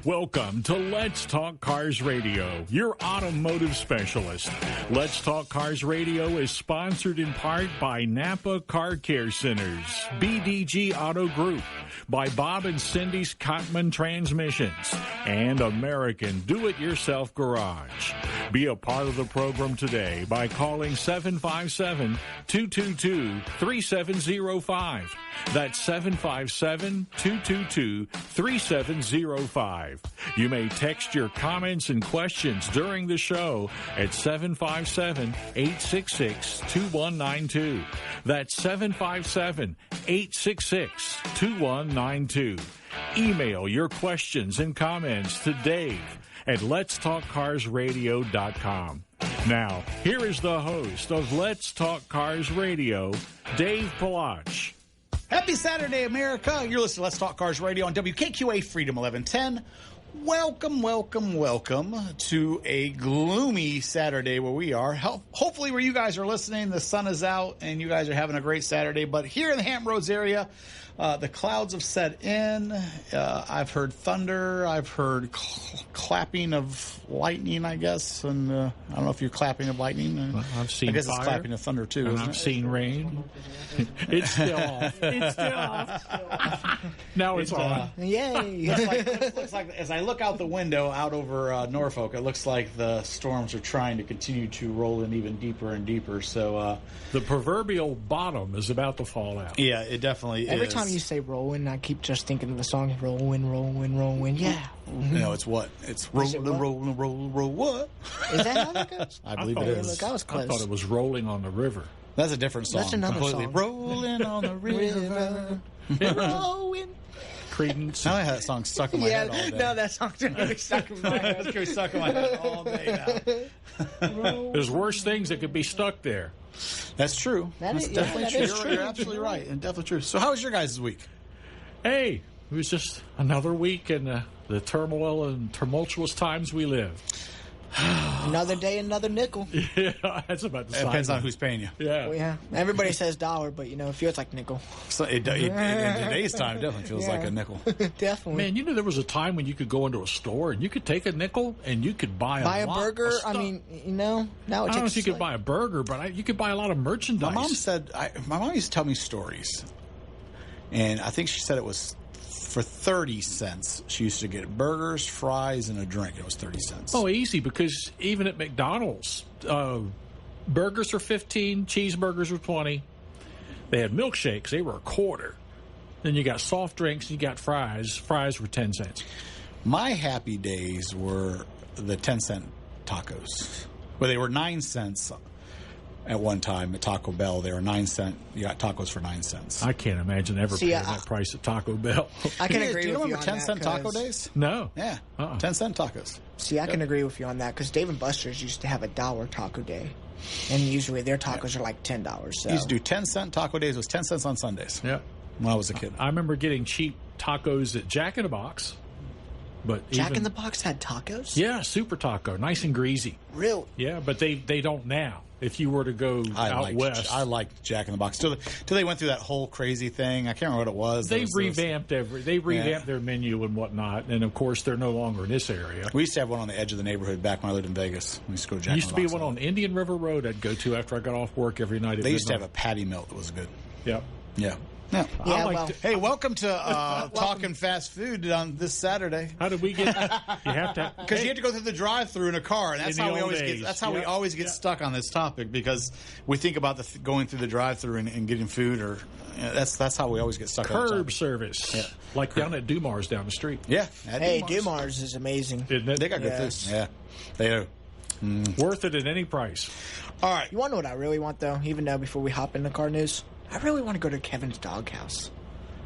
Welcome to Let's Talk Cars Radio, your automotive specialist. Let's Talk Cars Radio is sponsored in part by Napa Car Care Centers, BDG Auto Group, by Bob and Cindy's Cottman Transmissions, and American Do-It-Yourself Garage. Be a part of the program today by calling 757-222-3705. That's 757-222-3705. You may text your comments and questions during the show at 757-866-2192. That's 757-866-2192. Email your questions and comments to Dave at letstalkcarsradio.com. Now, here is the host of Let's Talk Cars Radio, Dave Palach. Happy Saturday, America. You're listening to Let's Talk Cars Radio on WKQA Freedom 1110. Welcome, welcome, welcome to a gloomy Saturday where we are. Hopefully where you guys are listening, the sun is out and you guys are having a great Saturday. But here in the Hampton Roads area, the clouds have set in. I've heard thunder. I've heard clapping of lightning, I guess. And I don't know if you're clapping of lightning. I've seen I guess fire, it's clapping of thunder, too. And I've seen rain. It's still off. It's still off. Now it's on. Yay. Looks like as I look out the window out over Norfolk, it looks like the storms are trying to continue to roll in even deeper and deeper. So the proverbial bottom is about to fall out. Yeah, it definitely is. Every time you say rolling, I keep just thinking of the song Rollin', Rollin', Rollin'. Yeah. Mm-hmm. No, it's what? It's rolling, rolling, rolling, roll what? Is that how that goes? I believe it is. Look, I was close. I thought it was rolling on the river. That's a different song. That's another completely. song. Rolling on the river. Rolling. Credence. Now I had that song stuck in my head all day. No, that song's going to be stuck in my head. It's going to be stuck in my head all day now. There's worse things that could be stuck there. That's true. That's definitely true. is true. You're absolutely right. And definitely true. So how was your guys' week? Hey, it was just another week in the turmoil and tumultuous times we live. Another day, another nickel. Yeah, that's about the It depends on who's paying you. Yeah. Well, yeah. Everybody says dollar, but, it feels like nickel. So in today's time, it definitely feels like a nickel. Definitely. Man, there was a time when you could go into a store and you could take a nickel and you could buy a lot burger. Of stuff. I mean, now it I don't know takes if you could buy a burger, but you could buy a lot of merchandise. My mom used to tell me stories, and I think she said it was for 30 cents. She used to get burgers, fries, and a drink. It was 30 cents. Oh, easy, because even at McDonald's, burgers are 15, cheeseburgers are 20. They had milkshakes. They were a quarter. Then you got soft drinks, and you got fries. Fries were 10 cents. My happy days were the 10-cent tacos. Well, they were 9 cents at one time at Taco Bell. They were 9 cents. You got tacos for 9 cents. I can't imagine ever paying that price at Taco Bell. I can agree do you with you remember on 10-cent taco days? No. Yeah. 10-cent tacos. See, I can agree with you on that, because Dave & Buster's used to have a $1 taco day. And usually their tacos are like $10. So. Used to do 10-cent taco days. It was 10 cents on Sundays. Yeah. When I was a kid. I remember getting cheap tacos at Jack in the Box. But Jack in the Box had tacos? Yeah, super taco, nice and greasy. Really? Yeah, but they don't now. If you were to go out west, I liked Jack in the Box till they went through that whole crazy thing. I can't remember what it was. They revamped their menu and whatnot, and of course they're no longer in this area. We used to have one on the edge of the neighborhood back when I lived in Vegas. We used to go to Jack. Used to be one on Indian River Road I'd go to after I got off work every night. They used to have a patty melt that was good. Yeah. Yeah. Yeah. Hey, welcome to Talking Fast Food on this Saturday. How did we get? You have to because you have to go through the drive-through in a car, and that's how we always get. That's how we always get stuck on this topic, because we think about going through the drive-through and getting food, or that's how we always get stuck. Curb service, like down at Dumars down the street. Yeah. Hey, Dumars is amazing. Isn't it? They got good food. Yeah, they do. Worth it at any price. All right. You want to know what I really want, though? Even though before we hop into car news, I really want to go to Kevin's Doghouse.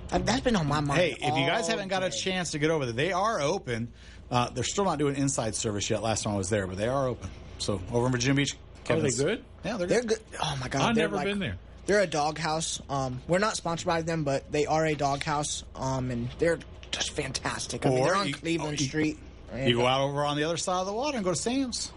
That's been on my mind. Hey, if you guys haven't got a chance to get over there, they are open. They're still not doing inside service yet. Last time I was there, but they are open. So over in Virginia Beach, Kevin's. Are they good? Yeah, they're good. Oh my God, I've never been there. They're a doghouse. We're not sponsored by them, but they are a doghouse, and they're just fantastic. I mean, they're on Cleveland Street. You go out over on the other side of the water and go to Sam's.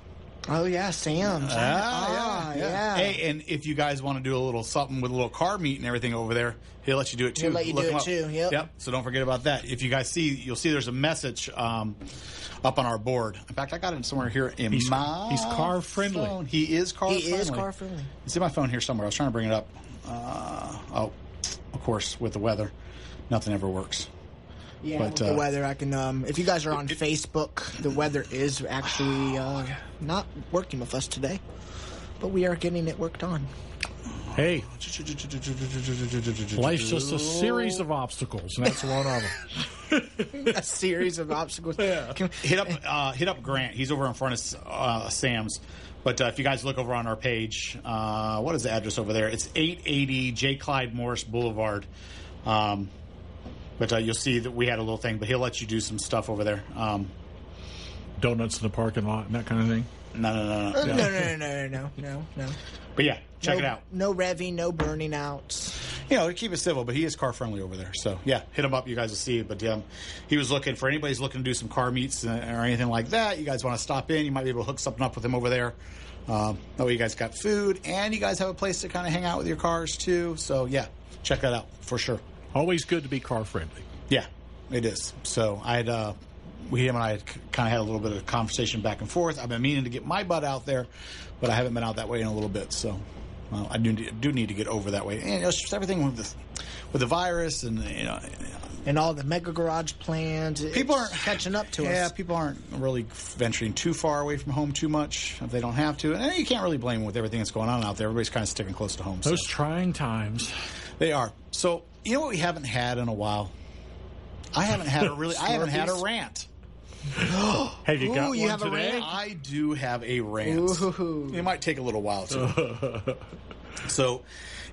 Oh, yeah, Sam's. Yeah. Hey, and if you guys want to do a little something with a little car meet and everything over there, he'll let you do it too. He'll let you do it too, Yep. So don't forget about that. If you guys you'll see there's a message up on our board. In fact, I got it somewhere here in my He's car friendly. phone. He is car friendly. He is car friendly. It's in my phone here somewhere. I was trying to bring it up. Of course, with the weather, nothing ever works. Yeah, But, with the weather, I can. If you guys are on Facebook, the weather is actually not working with us today, but we are getting it worked on. Hey, life's just a series of obstacles, and that's one of them. A series of obstacles. Yeah. Hit up Grant. He's over in front of Sam's. But if you guys look over on our page, what is the address over there? It's 880 J. Clyde Morris Boulevard. But you'll see that we had a little thing, but he'll let you do some stuff over there. Donuts in the parking lot and that kind of thing. No. But yeah, check it out. No revving, no burning outs. You know, to keep it civil, but he is car friendly over there. So yeah, hit him up. You guys will see it. But he was looking for anybody's looking to do some car meets or anything like that. You guys want to stop in? You might be able to hook something up with him over there. That way you guys got food and you guys have a place to kind of hang out with your cars too. So yeah, check that out for sure. Always good to be car friendly. Yeah, it is. So him and I had kind of had a little bit of a conversation back and forth. I've been meaning to get my butt out there, but I haven't been out that way in a little bit. So I do need to get over that way. And it's just everything with the virus and and all the mega garage plans. People aren't catching up to us. Yeah, people aren't really venturing too far away from home too much if they don't have to. And you can't really blame them with everything that's going on out there. Everybody's kind of sticking close to home. Those trying times. They are. So you know what we haven't had in a while? I haven't had a rant. Have you got you one have a today? rant? I do have a rant. Ooh. It might take a little while too. So,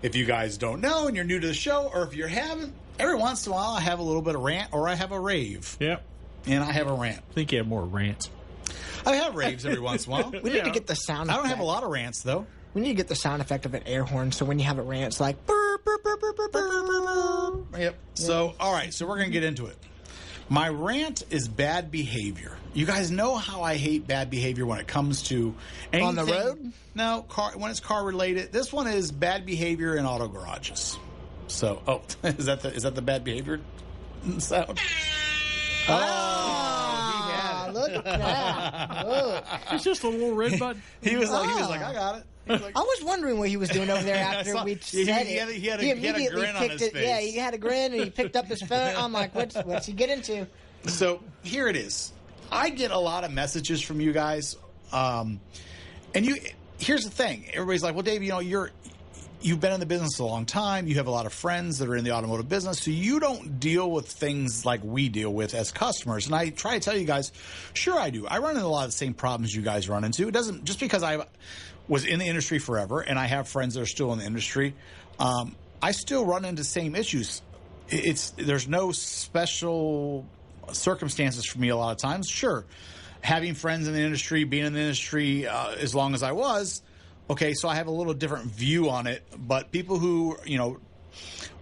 if you guys don't know and you're new to the show, or if you haven't, every once in a while I have a little bit of rant, or I have a rave. Yep. And I have a rant. I think you have more rants. I have raves every once in a while. We need to get the sound I effect. don't have a lot of rants though. We need to get the sound effect of an air horn, so when you have a rant, it's like burr, burr, burr, burr, burr, burr, burr. Yep. So, all right. So we're going to get into it. My rant is bad behavior. You guys know how I hate bad behavior when it comes to anything. On the road? No, when it's car related. This one is bad behavior in auto garages. So, is that the bad behavior sound? Look at that. Look. It's just a little red button. He was like, I got it. He was like, I was wondering what he was doing over there after saw- we he- said he it. had a- he had a immediately grin on picked his it. face. Yeah, he had a grin and he picked up his phone. I'm like, what's he get into? So here it is. I get a lot of messages from you guys, and here's the thing. Everybody's like, "Well, Dave, you've been in the business a long time. You have a lot of friends that are in the automotive business, so you don't deal with things like we deal with as customers." And I try to tell you guys, sure I do. I run into a lot of the same problems you guys run into. It doesn't just because I was in the industry forever and I have friends that are still in the industry. I still run into the same issues. There's no special circumstances for me a lot of times. Sure, having friends in the industry, being in the industry as long as I was, okay, so I have a little different view on it. But people who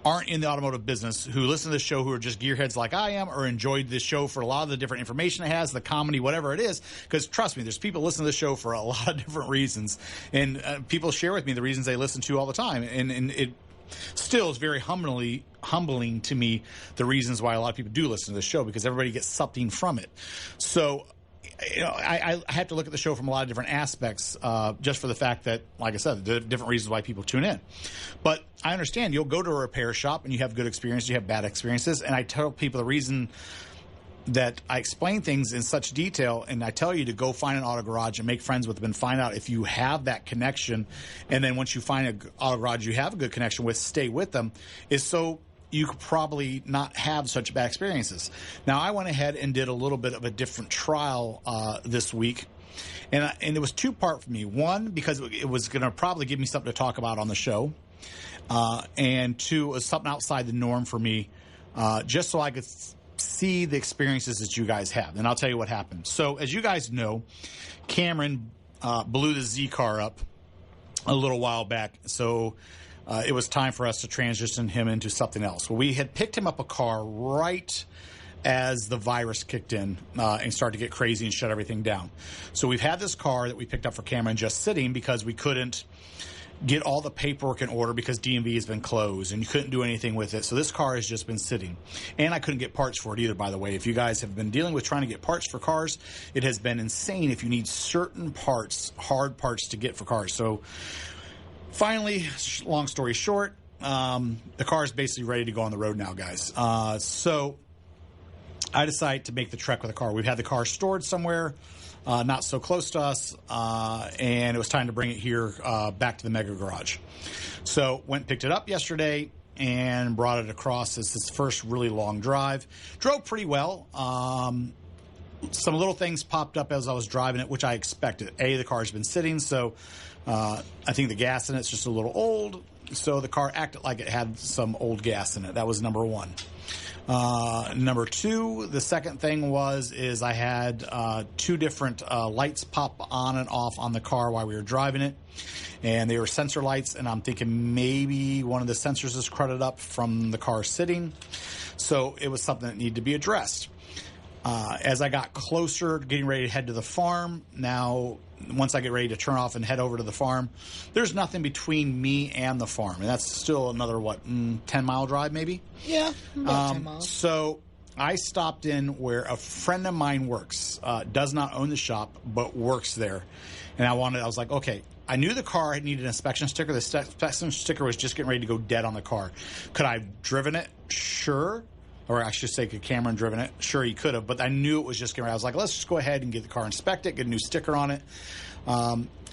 aren't in the automotive business, who listen to the show, who are just gearheads like I am, or enjoyed this show for a lot of the different information it has, the comedy, whatever it is, because trust me, there's people listening to the show for a lot of different reasons, and people share with me the reasons they listen to all the time, and it still is very humbling to me, the reasons why a lot of people do listen to the show, because everybody gets something from it. So, I have to look at the show from a lot of different aspects, just for the fact that, like I said, the different reasons why people tune in. But I understand you'll go to a repair shop and you have good experiences, you have bad experiences, and I tell people the reason that I explain things in such detail, and I tell you to go find an auto garage and make friends with them and find out if you have that connection. And then once you find an auto garage you have a good connection with, stay with them, is so you could probably not have such bad experiences. Now, I went ahead and did a little bit of a different trial this week. And it was two-part for me. One, because it was going to probably give me something to talk about on the show. And two, it was something outside the norm for me, just so I could see the experiences that you guys have. And I'll tell you what happened. So, as you guys know, Cameron blew the Z car up a little while back. So it was time for us to transition him into something else. Well, we had picked him up a car right as the virus kicked in and started to get crazy and shut everything down. So we've had this car that we picked up for Cameron just sitting because we couldn't get all the paperwork in order because DMV has been closed and you couldn't do anything with it. So this car has just been sitting. And I couldn't get parts for it either, by the way. If you guys have been dealing with trying to get parts for cars, it has been insane if you need certain parts, hard parts to get for cars. So finally, long story short, the car is basically ready to go on the road now, guys. So I decided to make the trek with the car. We've had the car stored somewhere not so close to us, and it was time to bring it here back to the Mega Garage. So went and picked it up yesterday and brought it across. It's this first really long drive. Drove pretty well. Some little things popped up as I was driving it, which I expected. The car's been sitting, so I think the gas in it's just a little old. So the car acted like it had some old gas in it. That was number one. Number two, the second thing is I had two different lights pop on and off on the car while we were driving it. And they were sensor lights, and I'm thinking maybe one of the sensors is crudted up from the car sitting. So it was something that needed to be addressed. As I got closer, getting ready to head to the farm, now once I get ready to turn off and head over to the farm, there's nothing between me and the farm. And that's still another, 10-mile drive maybe? Yeah, about 10 miles. So I stopped in where a friend of mine works, does not own the shop, but works there. And I was like, okay, I knew the car had needed an inspection sticker. The inspection sticker was just getting ready to go dead on the car. Could I have driven it? Sure. Or I should say, could Cameron driven it? Sure, he could have, but I knew it was just getting ready. I was like, let's just go ahead and get the car inspected, get a new sticker on it.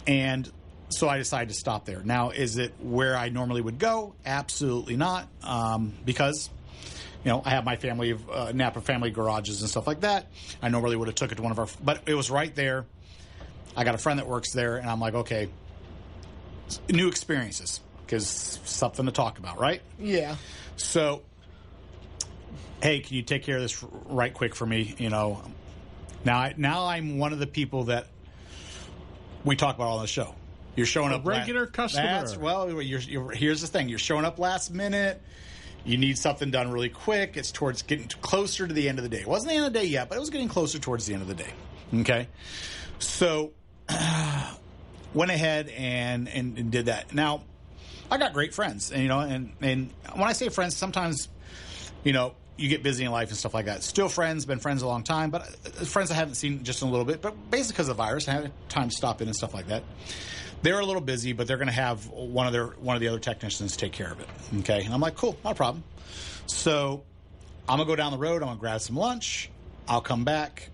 And so I decided to stop there. Now, is it where I normally would go? Absolutely not, because I have my family of Napa family garages and stuff like that. I normally would have took it to one of our, but it was right there. I got a friend that works there, and I'm like, okay, new experiences, because something to talk about, right? Yeah. So, hey, can you take care of this right quick for me? Now I'm one of the people that we talk about on the show. You're showing up regular customer. Here's the thing: you're showing up last minute. You need something done really quick. It's towards getting closer to the end of the day. It wasn't the end of the day yet, but it was getting closer towards the end of the day. Okay, so went ahead and did that. Now, I got great friends, and when I say friends, sometimes you get busy in life and stuff like that. Still friends, been friends a long time, but friends I haven't seen just in a little bit. But basically because of the virus, I had time to stop in and stuff like that. They're a little busy, but they're going to have one of the other technicians take care of it. Okay, and I'm like, cool, not a problem. So I'm gonna go down the road. I'm gonna grab some lunch. I'll come back.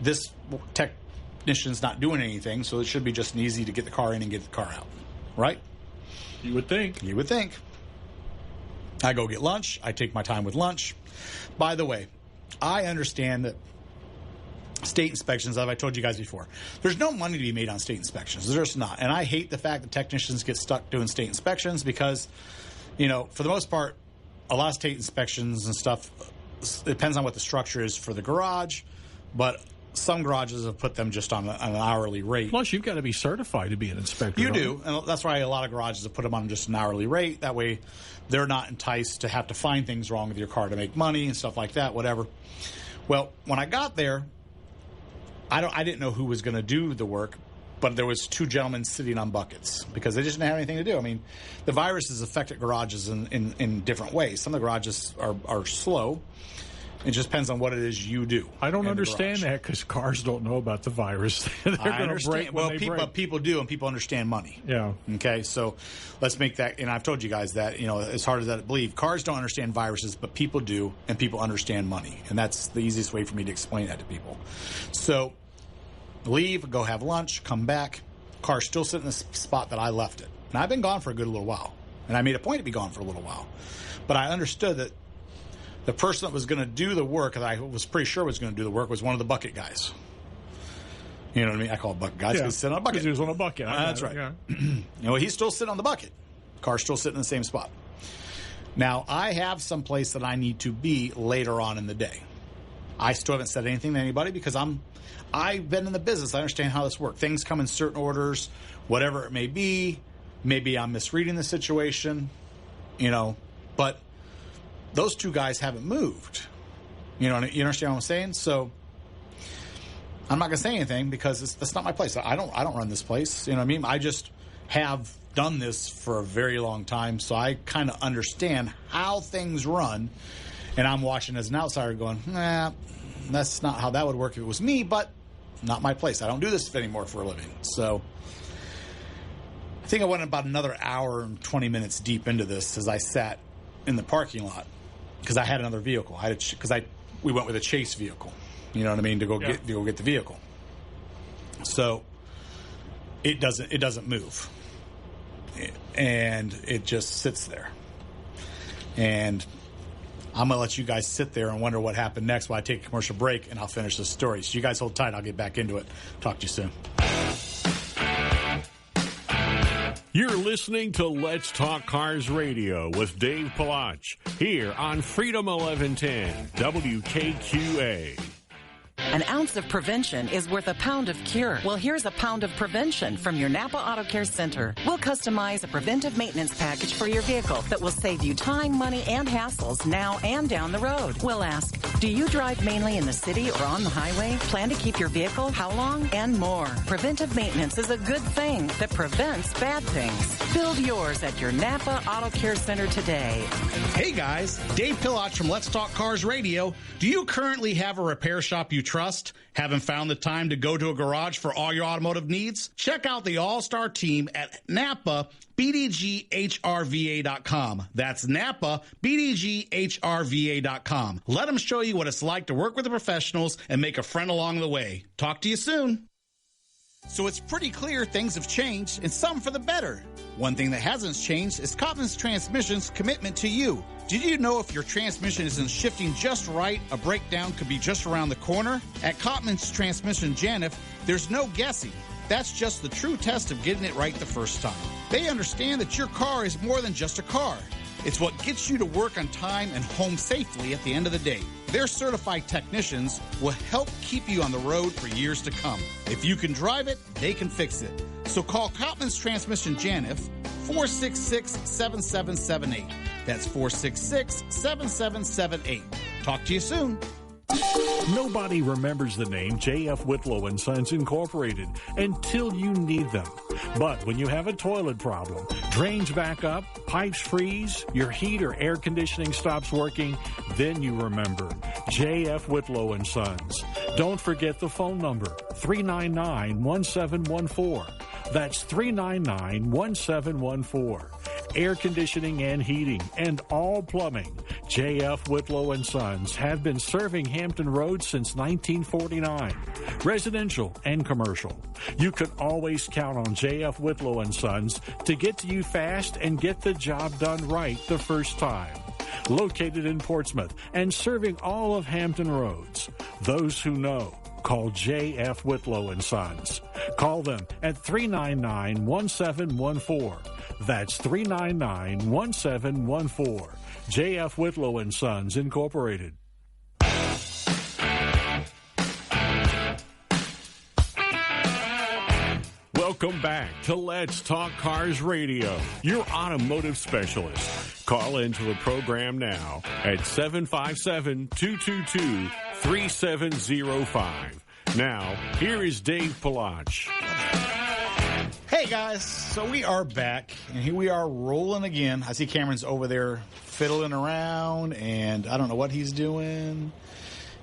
This technician's not doing anything, so it should be just easy to get the car in and get the car out, right? You would think. You would think. I go get lunch. I take my time with lunch. By the way, I understand that state inspections, as I told you guys before, there's no money to be made on state inspections. There's just not. And I hate the fact that technicians get stuck doing state inspections because, for the most part, a lot of state inspections and stuff, it depends on what the structure is for the garage, but some garages have put them just on an hourly rate. Plus, you've got to be certified to be an inspector. You do, and that's why a lot of garages have put them on just an hourly rate. That way, they're not enticed to have to find things wrong with your car to make money and stuff like that, whatever. Well, when I got there, I didn't know who was going to do the work, but there was two gentlemen sitting on buckets because they just didn't have anything to do. I mean, the virus has affected garages in different ways. Some of the garages are slow. It just depends on what it is you do. I don't understand that because cars don't know about the virus. They're going to break when they break. But people do, and people understand money. Yeah. Okay, so let's make that, and I've told you guys that, as hard as that to believe, cars don't understand viruses, but people do, and people understand money. And that's the easiest way for me to explain that to people. So leave, go have lunch, come back. Car's still sitting in the spot that I left it. And I've been gone for a good little while. And I made a point to be gone for a little while. But I understood that the person that was going to do the work, that I was pretty sure was going to do the work, was one of the bucket guys. You know what I mean? I call it bucket guys because he's sitting on a bucket. Because he was on a bucket. That's right. Yeah. He's still sitting on the bucket. Car's still sitting in the same spot. Now, I have some place that I need to be later on in the day. I still haven't said anything to anybody because I've been in the business. I understand how this works. Things come in certain orders, whatever it may be. Maybe I'm misreading the situation, but those two guys haven't moved. You understand what I'm saying? So I'm not going to say anything because that's not my place. I don't run this place. You know what I mean? I just have done this for a very long time, so I kind of understand how things run. And I'm watching as an outsider going, nah, that's not how that would work if it was me, but not my place. I don't do this anymore for a living. So I think I went about another hour and 20 minutes deep into this as I sat in the parking lot because I had another vehicle. We went with a chase vehicle. You know what I mean, to go get the vehicle. So it doesn't move, and it just sits there. And I'm gonna let you guys sit there and wonder what happened next while I take a commercial break, and I'll finish the story. So you guys hold tight. I'll get back into it. Talk to you soon. You're listening to Let's Talk Cars Radio with Dave Palach here on Freedom 1110 WKQA. An ounce of prevention is worth a pound of cure. Well, here's a pound of prevention from your Napa Auto Care Center. We'll customize a preventive maintenance package for your vehicle that will save you time, money, and hassles now and down the road. We'll ask, do you drive mainly in the city or on the highway? Plan to keep your vehicle? How long? And more. Preventive maintenance is a good thing that prevents bad things. Build yours at your Napa Auto Care Center today. Hey guys, Dave Palach from Let's Talk Cars Radio. Do you currently have a repair shop you trust? Haven't found the time to go to a garage for all your automotive needs? Check out the all-star team at Napa BDGHRVA.com. That's Napa BDGHRVA.com. Let them show you what it's like to work with the professionals and make a friend along the way. Talk to you soon. So it's pretty clear things have changed, and some for the better. One thing that hasn't changed is Cottman's Transmission's commitment to you. Did you know if your transmission isn't shifting just right, a breakdown could be just around the corner? At Cottman's Transmission Janif, there's no guessing. That's just the true test of getting it right the first time. They understand that your car is more than just a car. It's what gets you to work on time and home safely at the end of the day. Their certified technicians will help keep you on the road for years to come. If you can drive it, they can fix it. So call Cottman's Transmission Janif, 466-7778. That's 466-7778. Talk to you soon. Nobody remembers the name J.F. Whitlow & Sons Incorporated until you need them. But when you have a toilet problem, drains back up, pipes freeze, your heat or air conditioning stops working, then you remember J.F. Whitlow & Sons. Don't forget the phone number, 399-1714. That's 399-1714. Air conditioning and heating and all plumbing. J.F. Whitlow & Sons have been serving Hampton Roads since 1949. Residential and commercial. You can always count on J.F. Whitlow & Sons to get to you fast and get the job done right the first time. Located in Portsmouth and serving all of Hampton Roads. Those who know, call J.F. Whitlow & Sons. Call them at 399-1714. That's 399-1714. J.F. Whitlow & Sons, Incorporated. Welcome back to Let's Talk Cars Radio, your automotive specialist. Call into the program now at 757-222-3705. Now, here is Dave Palach. Hey guys, so we are back, and here we are rolling again. I see Cameron's over there fiddling around, and I don't know what he's doing.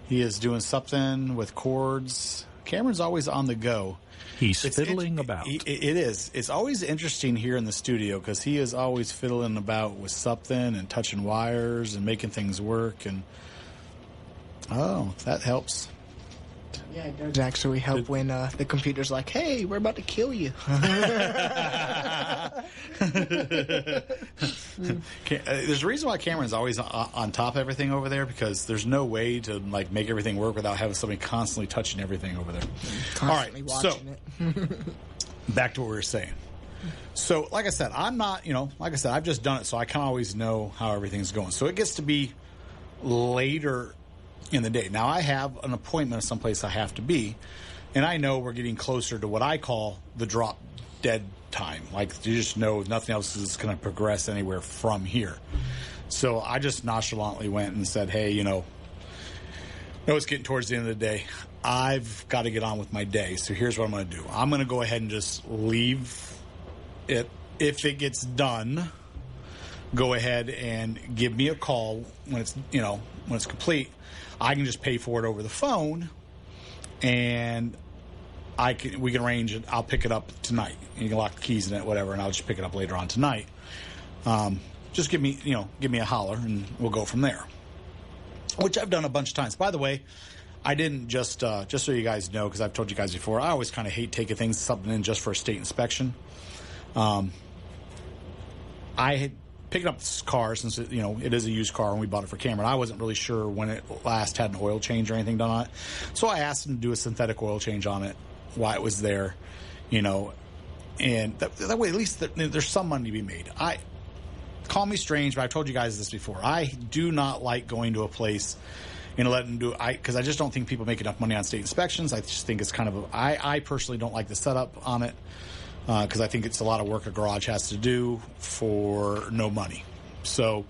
He is doing something with cords. Cameron's always on the go. He's fiddling about. It is. It's always interesting here in the studio because he is always fiddling about with something and touching wires and making things work. And oh, that helps. Yeah, it does actually help when the computer's like, hey, we're about to kill you. There's a reason why Cameron's always on top of everything over there, because there's no way to like make everything work without having somebody constantly touching everything over there. Constantly all right, watching it. Back to what we were saying. So, like I said, I'm not, I've just done it, so I kind of always know how everything's going. So it gets to be later in the day. Now, I have an appointment at someplace I have to be, and I know we're getting closer to what I call the drop dead time. Like, you just know nothing else is going to progress anywhere from here. So I just nonchalantly went and said, hey, No, it's getting towards the end of the day. I've got to get on with my day. So here's what I'm going to do. I'm going to go ahead and just leave it. If it gets done, go ahead and give me a call when it's, when it's complete. I can just pay for it over the phone, and we can arrange it. I'll pick it up tonight. You can lock the keys in it, whatever, and I'll just pick it up later on tonight. Just give me a holler, and we'll go from there. Which I've done a bunch of times. By the way, I didn't just so you guys know, because I've told you guys before, I always kind of hate taking something in just for a state inspection. I had picked up this car since it is a used car, and we bought it for Cameron. I wasn't really sure when it last had an oil change or anything done on it, so I asked him to do a synthetic oil change on it while it was there, and that way at least there's some money to be made. Call me strange, but I've told you guys this before. I do not like going to a place and letting them do it because I just don't think people make enough money on state inspections. I just think it's kind of I personally don't like the setup on it because I think it's a lot of work a garage has to do for no money. So,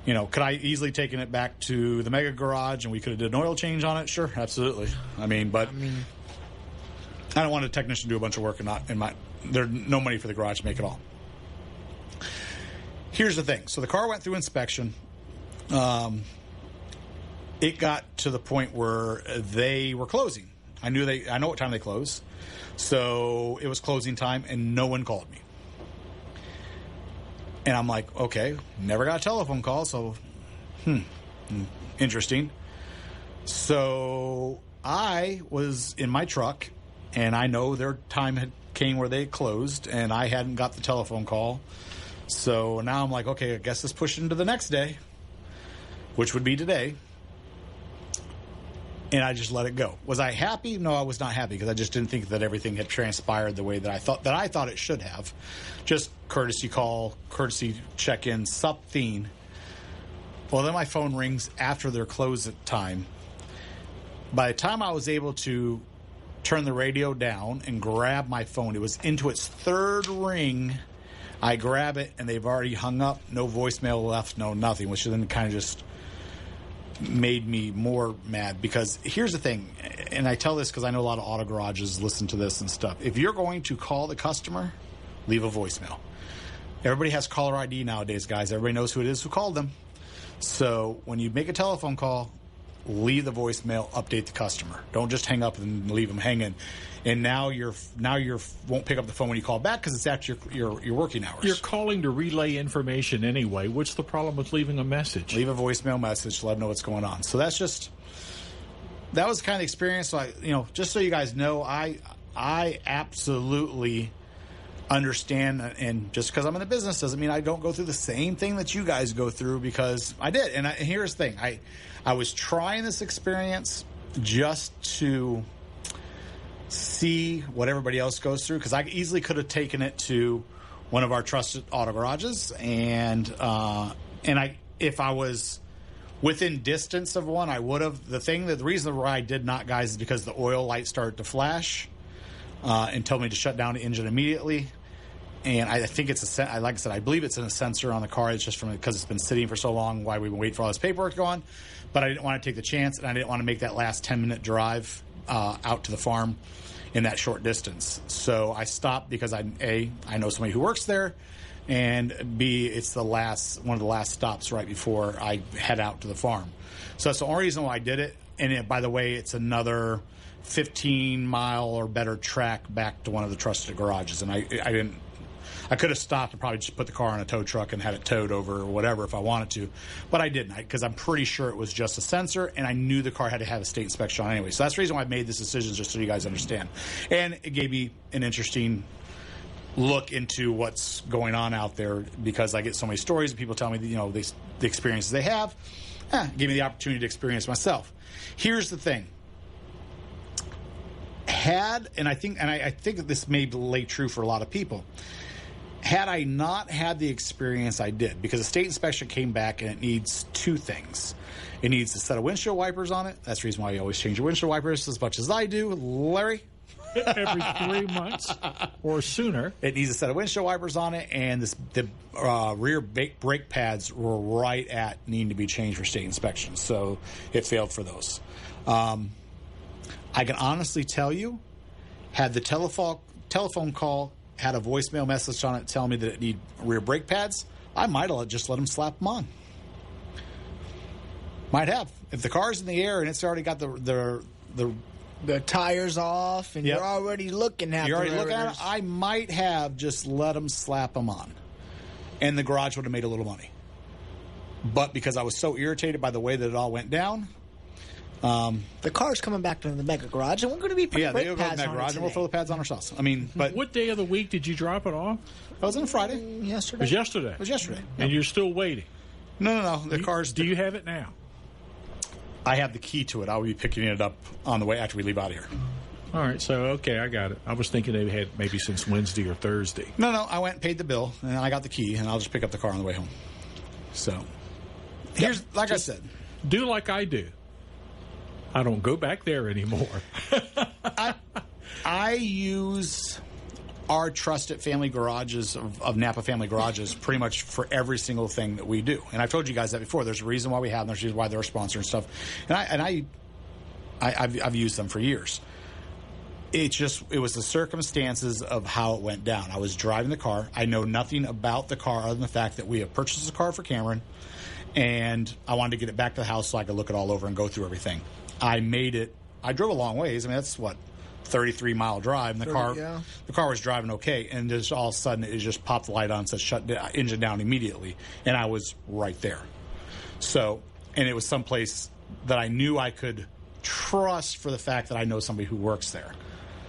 could I easily taken it back to the Mega Garage and we could have did an oil change on it? Sure, absolutely. I don't want a technician to do a bunch of work and there's no money for the garage to make it all. Here's the thing. So the car went through inspection. It got to the point where they were closing. I know what time they closed. So it was closing time and no one called me. And I'm like, okay, never got a telephone call. So, interesting. So I was in my truck and I know their time had came where they closed and I hadn't got the telephone call. So now I'm like, okay, I guess let's push it into the next day, which would be today. And I just let it go. Was I happy? No, I was not happy because I just didn't think that everything had transpired the way that I thought it should have. Just courtesy call, courtesy check-in, something. Well, then my phone rings after their close time. By the time I was able to turn the radio down and grab my phone, it was into its third ring. I grab it, and they've already hung up. No voicemail left, no nothing, which then kind of just made me more mad. Because here's the thing, and I tell this because I know a lot of auto garages listen to this and stuff. If you're going to call the customer, leave a voicemail. Everybody has caller ID nowadays, guys. Everybody knows who it is who called them. So when you make a telephone call, leave the voicemail, update the customer. Don't just hang up and leave them hanging. And now you won't pick up the phone when you call back because it's after your working hours. You're calling to relay information anyway. What's the problem with leaving a message? Leave a voicemail message to let them know what's going on. So that was the kind of experience. So just so you guys know, I absolutely understand, and just because I'm in the business doesn't mean I don't go through the same thing that you guys go through, because I did. And here's the thing. I was trying this experience just to see what everybody else goes through, because I easily could have taken it to one of our trusted auto garages, and if I was within distance of one, I would have. The reason why I did not, guys, is because the oil light started to flash and told me to shut down the engine immediately. And I think like I said, I believe it's in a sensor on the car. It's just because it's been sitting for so long, why we've been waiting for all this paperwork to go on. But I didn't want to take the chance, and I didn't want to make that last 10-minute drive out to the farm in that short distance. So I stopped because I know somebody who works there, and B, it's one of the last stops right before I head out to the farm. So that's the only reason why I did it. And by the way, it's another 15-mile or better track back to one of the trusted garages. And I could have stopped and probably just put the car on a tow truck and had it towed over or whatever if I wanted to. But I didn't, because I'm pretty sure it was just a sensor, and I knew the car had to have a state inspection on anyway. So that's the reason why I made this decision, just so you guys understand. And it gave me an interesting look into what's going on out there, because I get so many stories of people telling me the experiences they have. It gave me the opportunity to experience myself. Here's the thing. I think that this may lay true for a lot of people. Had I not had the experience I did, because the state inspection came back and it needs two things. It needs a set of windshield wipers on it. That's the reason why you always change your windshield wipers as much as I do, Larry. every 3 months or sooner. It needs a set of windshield wipers on it, and the rear brake pads were right at needing to be changed for state inspection. So it failed for those. I can honestly tell you, had the telephone call had a voicemail message on it telling me that it need rear brake pads, I might have just let them slap them on. Might have. If the car's in the air and it's already got the tires off and you're already looking at it, I might have just let them slap them on. And the garage would have made a little money. But because I was so irritated by the way that it all went down, the car's coming back to the mega garage, and we're going to be putting brake pads on it the garage, and we'll throw the pads on ourselves. I mean, but what day of the week did you drop it off? It was on Friday. Yesterday. It was yesterday. It was yesterday. And you're still waiting. No. The car's. Do you have it now? I have the key to it. I'll be picking it up on the way after we leave out of here. All right. So okay, I got it. I was thinking they had maybe since Wednesday or Thursday. No. I went and paid the bill, and I got the key, and I'll just pick up the car on the way home. So here's I said, do like I do. I don't go back there anymore. I use our trusted family garages of Napa Family Garages pretty much for every single thing that we do. And I've told you guys that before. There's a reason why we have them. There's a reason why they're a sponsor and stuff. And I've used them for years. It was the circumstances of how it went down. I was driving the car. I know nothing about the car other than the fact that we have purchased a car for Cameron, and I wanted to get it back to the house so I could look it all over and go through everything. I made it. I drove a long ways. I mean, that's 33-mile drive. And the car was driving okay. And just all of a sudden, it just popped the light on and said, shut the engine down immediately. And I was right there. So, and it was someplace that I knew I could trust for the fact that I know somebody who works there.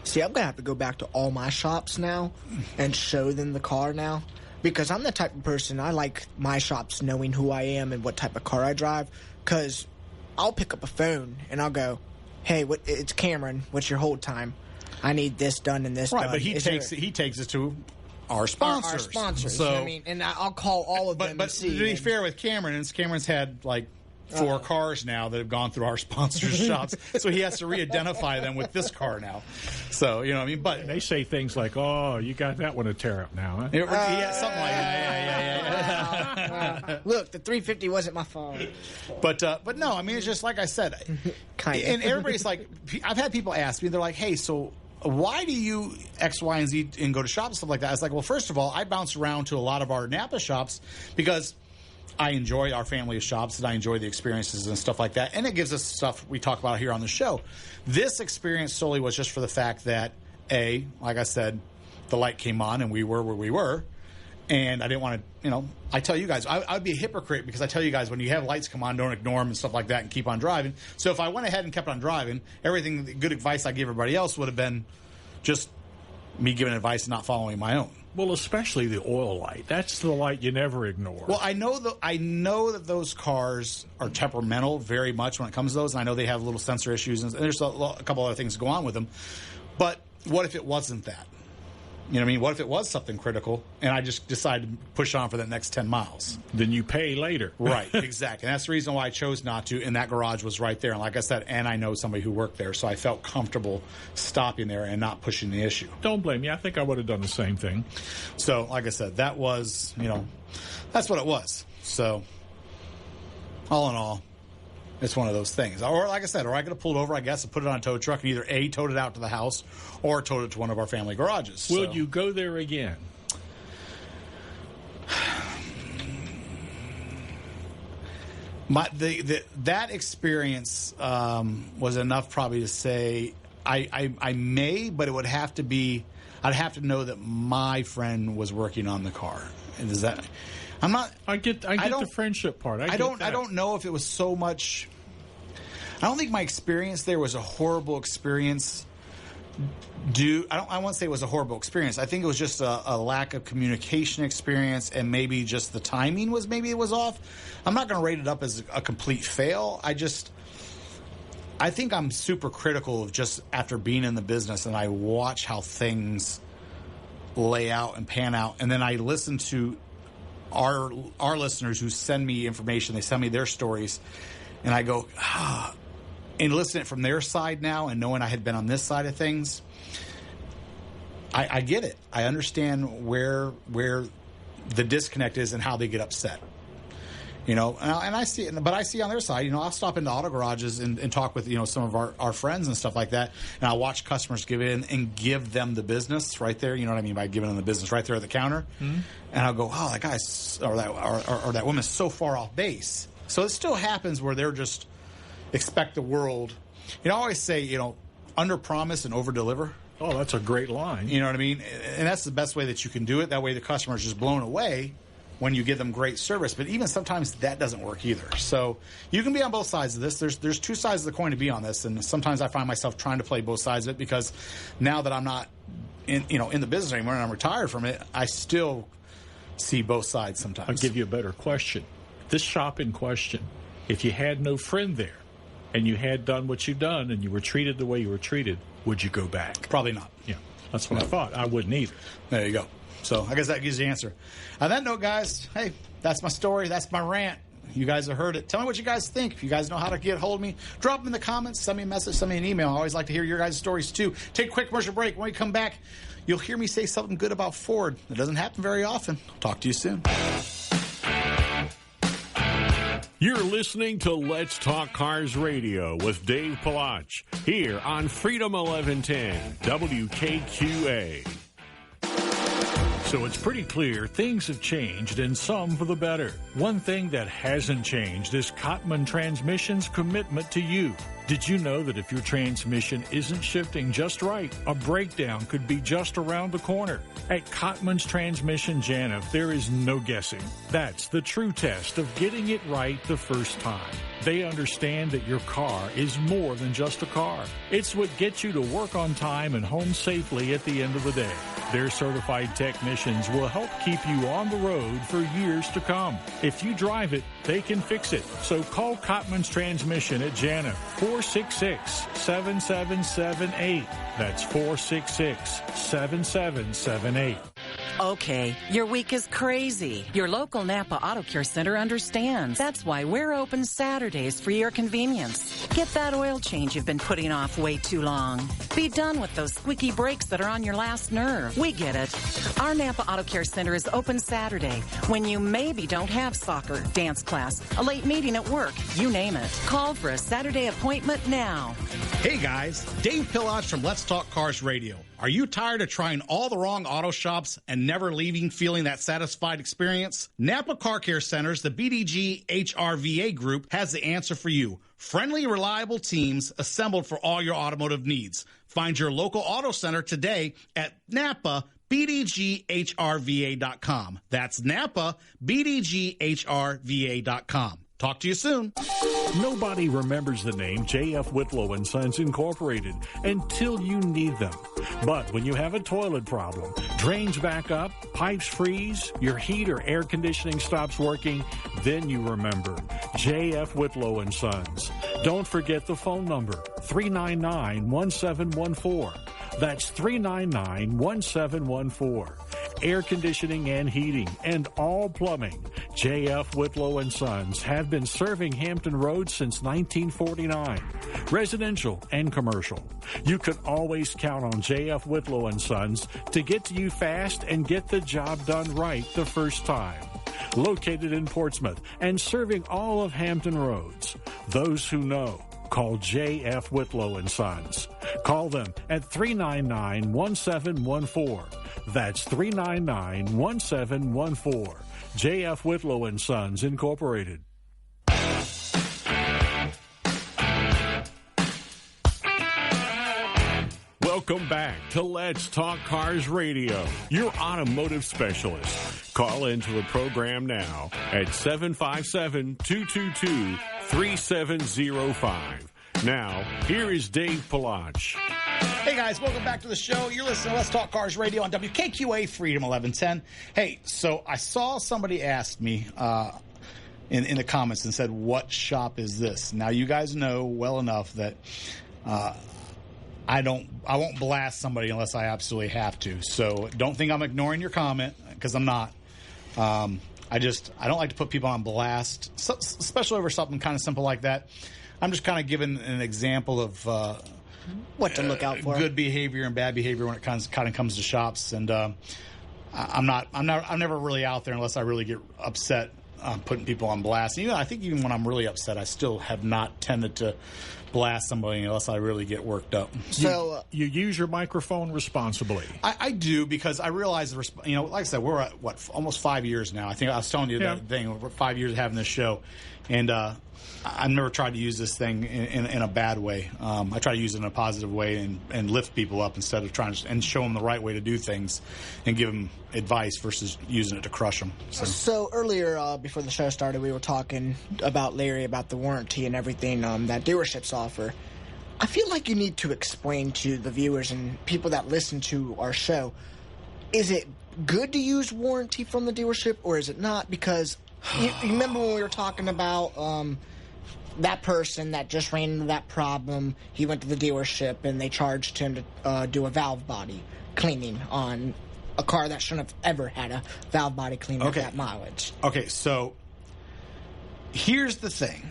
See, I'm going to have to go back to all my shops now and show them the car now. Because I'm the type of person, I like my shops knowing who I am and what type of car I drive. Because I'll pick up a phone and I'll go, hey, it's Cameron. What's your hold time? I need this done and this done. Right, but he takes it to our sponsors. Our sponsors. So, I mean, and I'll call all of them. But to be fair with Cameron, Cameron's had like 4 cars now that have gone through our sponsors' shops, so he has to re-identify them with this car now. So, you know what I mean? But they say things like, oh, you got that one to tear up now, huh? Yeah, something like that. Yeah. Look, the 350 wasn't my fault. But no, I mean, it's just like I said. Kind of. And everybody's like, I've had people ask me, they're like, hey, so why do you X, Y, and Z and go to shops and stuff like that? I was like, well, first of all, I bounce around to a lot of our Napa shops because I enjoy our family of shops and I enjoy the experiences and stuff like that. And it gives us stuff we talk about here on the show. This experience solely was just for the fact that, like I said, the light came on and we were where we were. And I didn't want to, I tell you guys, I'd be a hypocrite because I tell you guys when you have lights come on, don't ignore them and stuff like that and keep on driving. So if I went ahead and kept on driving, everything, the good advice I gave everybody else would have been just me giving advice and not following my own. Well, especially the oil light. That's the light you never ignore. Well, I know that those cars are temperamental very much when it comes to those, and I know they have little sensor issues, and there's a couple other things go on with them. But what if it wasn't that? You know what I mean? What if it was something critical, and I just decided to push on for that next 10 miles? Then you pay later. Right, exactly. And that's the reason why I chose not to, and that garage was right there. And like I said, and I know somebody who worked there, so I felt comfortable stopping there and not pushing the issue. Don't blame me. I think I would have done the same thing. So, like I said, that was, that's what it was. So, all in all, it's one of those things. Or, like I said, I could have pulled over, I guess, and put it on a tow truck and either A, towed it out to the house or towed it to one of our family garages. Will you go there again? That experience was enough probably to say I may, but it would have to be, I'd have to know that my friend was working on the car. And is that... I'm not. I get the friendship part. I don't know if it was so much. I don't think my experience there was a horrible experience. I won't say it was a horrible experience. I think it was just a lack of communication experience, and maybe just the timing was off. I'm not going to rate it up as a complete fail. I think I'm super critical of just after being in the business, and I watch how things lay out and pan out, and then I listen to our listeners who send me information. They send me their stories, and I go, and listening from their side now and knowing I had been on this side of things, I get it. I understand where the disconnect is and how they get upset. And I see it, but I see on their side, I'll stop into auto garages and talk with, some of our friends and stuff like that. And I'll watch customers give in and give them the business right there. You know what I mean by giving them the business right there at the counter. Mm-hmm. And I'll go, oh, that guy's, or that woman's so far off base. So it still happens where they're just expect the world. I always say, under promise and over deliver. Oh, that's a great line. You know what I mean? And that's the best way that you can do it. That way the customer is just blown away when you give them great service. But even sometimes that doesn't work either. So you can be on both sides of this. There's two sides of the coin to be on this. And sometimes I find myself trying to play both sides of it because now that I'm not in the business anymore and I'm retired from it, I still see both sides sometimes. I'll give you a better question. This shop in question, if you had no friend there and you had done what you've done and you were treated the way you were treated, would you go back? Probably not. Yeah, that's what I thought. I wouldn't either. There you go. So I guess that gives you the answer. On that note, guys, hey, that's my story. That's my rant. You guys have heard it. Tell me what you guys think. If you guys know how to get hold of me, drop them in the comments. Send me a message. Send me an email. I always like to hear your guys' stories, too. Take a quick commercial break. When we come back, you'll hear me say something good about Ford. It doesn't happen very often. Talk to you soon. You're listening to Let's Talk Cars Radio with Dave Palach here on Freedom 1110 WKQA. So it's pretty clear things have changed and some for the better. One thing that hasn't changed is Cottman Transmission's commitment to you. Did you know that if your transmission isn't shifting just right, a breakdown could be just around the corner? At Cottman's Transmission Janif, there is no guessing. That's the true test of getting it right the first time. They understand that your car is more than just a car. It's what gets you to work on time and home safely at the end of the day. Their certified technicians will help keep you on the road for years to come. If you drive it, they can fix it. So call Cottman's Transmission at Janif, 466-7778. That's 466-7778. Okay, your week is crazy. Your local Napa Auto Care Center understands. That's why we're open Saturdays for your convenience. Get that oil change you've been putting off way too long. Be done with those squeaky brakes that are on your last nerve. We get it. Our Napa Auto Care Center is open Saturday when you maybe don't have soccer, dance class, a late meeting at work, you name it. Call for a Saturday appointment now. Hey guys, Dave Palach from Let's Talk Cars Radio. Are you tired of trying all the wrong auto shops and never leaving feeling that satisfied experience? Napa Car Care Centers, the BDG HRVA group, has the answer for you. Friendly, reliable teams assembled for all your automotive needs. Find your local auto center today at Napa BDGHRVA.com. That's Napa BDGHRVA.com. Talk to you soon. Nobody remembers the name J.F. Whitlow & Sons Incorporated until you need them. But when you have a toilet problem, drains back up, pipes freeze, your heat or air conditioning stops working, then you remember J.F. Whitlow & Sons. Don't forget the phone number, 399-1714. That's 399-1714. Air conditioning and heating and all plumbing. J.F. Whitlow & Sons have been serving Hampton Roads since 1949. Residential and commercial. You can always count on J.F. Whitlow & Sons to get to you fast and get the job done right the first time. Located in Portsmouth and serving all of Hampton Roads. Those who know, call J.F. Whitlow & Sons. Call them at 399-1714. That's 399-1714. J.F. Whitlow & Sons, Incorporated. Welcome back to Let's Talk Cars Radio, your automotive specialist. Call into the program now at 757-222-3705. Now, here is Dave Palach. Hey guys, welcome back to the show. You're listening to Let's Talk Cars Radio on WKQA Freedom 1110. Hey, so I saw somebody ask me in the comments and said, what shop is this? Now, you guys know well enough that I won't blast somebody unless I absolutely have to. So don't think I'm ignoring your comment, because I'm not. I don't like to put people on blast, especially over something kind of simple like that. I'm just kind of giving an example of What to look out for. good behavior and bad behavior when it kind of comes to shops. And I'm never really out there unless I really get upset, putting people on blast. And I think even when I'm really upset, I still have not tended to blast somebody unless I really get worked up. So You use your microphone responsibly. I do, because I realize, like I said, we're at, almost 5 years now. I think I was telling you that thing. We're 5 years having this show. And I've never tried to use this thing in a bad way. I try to use it in a positive way and lift people up instead of trying to and show them the right way to do things and give them advice versus using it to crush them. So earlier, before the show started, we were talking about Larry, about the warranty and everything that dealerships offer. I feel like you need to explain to the viewers and people that listen to our show, is it good to use warranty from the dealership or is it not? Because you remember when we were talking about that person that just ran into that problem, he went to the dealership and they charged him to do a valve body cleaning on a car that shouldn't have ever had a valve body cleaning at that mileage. Okay, so here's the thing.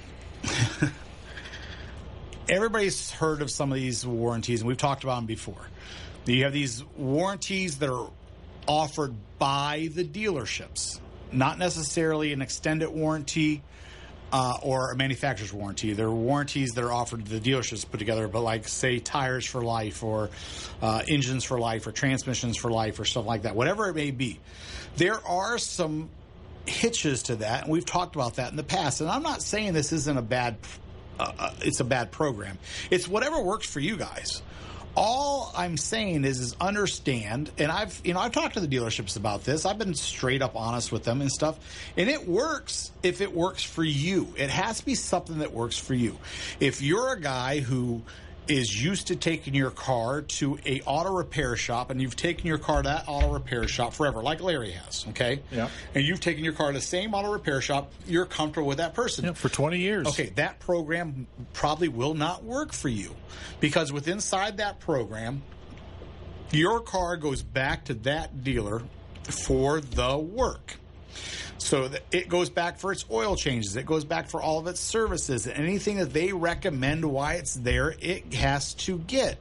Everybody's heard of some of these warranties, and we've talked about them before. You have these warranties that are offered by the dealerships, not necessarily an extended warranty or a manufacturer's warranty. There are warranties that are offered to the dealerships put together, but like, say, tires for life or engines for life or transmissions for life or stuff like that, whatever it may be. There are some hitches to that, and we've talked about that in the past. And I'm not saying this isn't a bad it's a bad program. It's whatever works for you guys. All I'm saying is understand, and I've talked to the dealerships about this. I've been straight up honest with them and stuff, and it works if it works for you. It has to be something that works for you. If you're a guy who is used to taking your car to a auto repair shop, and you've taken your car to that auto repair shop forever, like Larry has, okay? Yeah. And you've taken your car to the same auto repair shop, you're comfortable with that person. Yeah, for 20 years. Okay, that program probably will not work for you, because inside that program, your car goes back to that dealer for the work. So it goes back for its oil changes. It goes back for all of its services. Anything that they recommend why it's there, it has to get.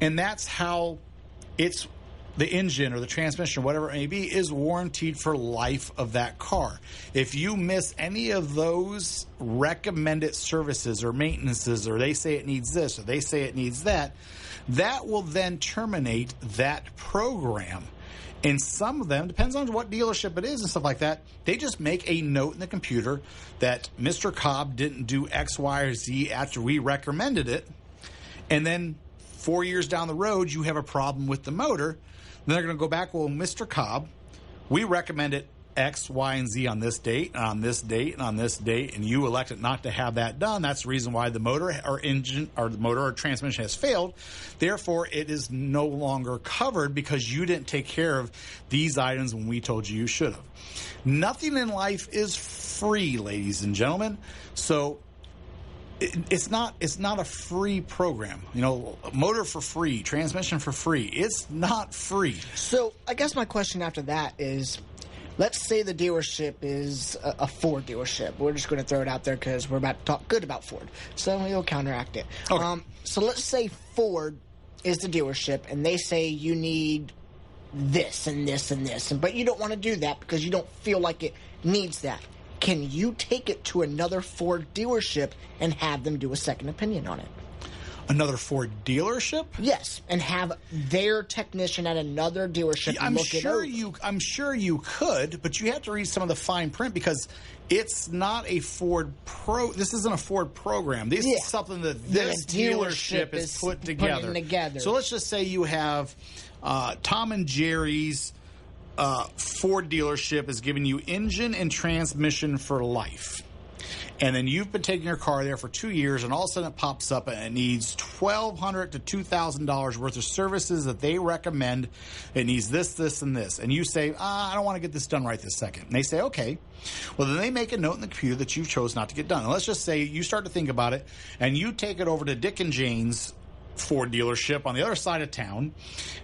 And that's how the engine or the transmission, whatever it may be, is warranted for life of that car. If you miss any of those recommended services or maintenances, or they say it needs this or they say it needs that, that will then terminate that program. And some of them, depends on what dealership it is and stuff like that, they just make a note in the computer that Mr. Cobb didn't do X, Y, or Z after we recommended it. And then 4 years down the road, you have a problem with the motor. Then they're going to go back, well, Mr. Cobb, we recommended X, Y, and Z on this date, and on this date, and on this date, and you elected not to have that done. That's the reason why the motor or engine or the motor or transmission has failed. Therefore, it is no longer covered because you didn't take care of these items when we told you should have. Nothing in life is free, ladies and gentlemen. So it's not a free program. Motor for free, transmission for free. It's not free. So I guess my question after that is, let's say the dealership is a Ford dealership. We're just going to throw it out there because we're about to talk good about Ford. So we'll counteract it. Okay. So let's say Ford is the dealership and they say you need this and this and this, but you don't want to do that because you don't feel like it needs that. Can you take it to another Ford dealership and have them do a second opinion on it? Another Ford dealership? Yes, and have their technician at another dealership look it over. I'm sure you could, but you have to read some of the fine print because it's not a Ford This isn't a Ford program. This is something that this dealership is put together. So let's just say you have Tom and Jerry's Ford dealership is giving you engine and transmission for life. And then you've been taking your car there for 2 years, and all of a sudden it pops up and it needs $1,200 to $2,000 worth of services that they recommend. It needs this, this, and this. And you say, I don't want to get this done right this second. And they say, okay. Well, then they make a note in the computer that you chose not to get done. And let's just say you start to think about it, and you take it over to Dick and Jane's Ford dealership on the other side of town,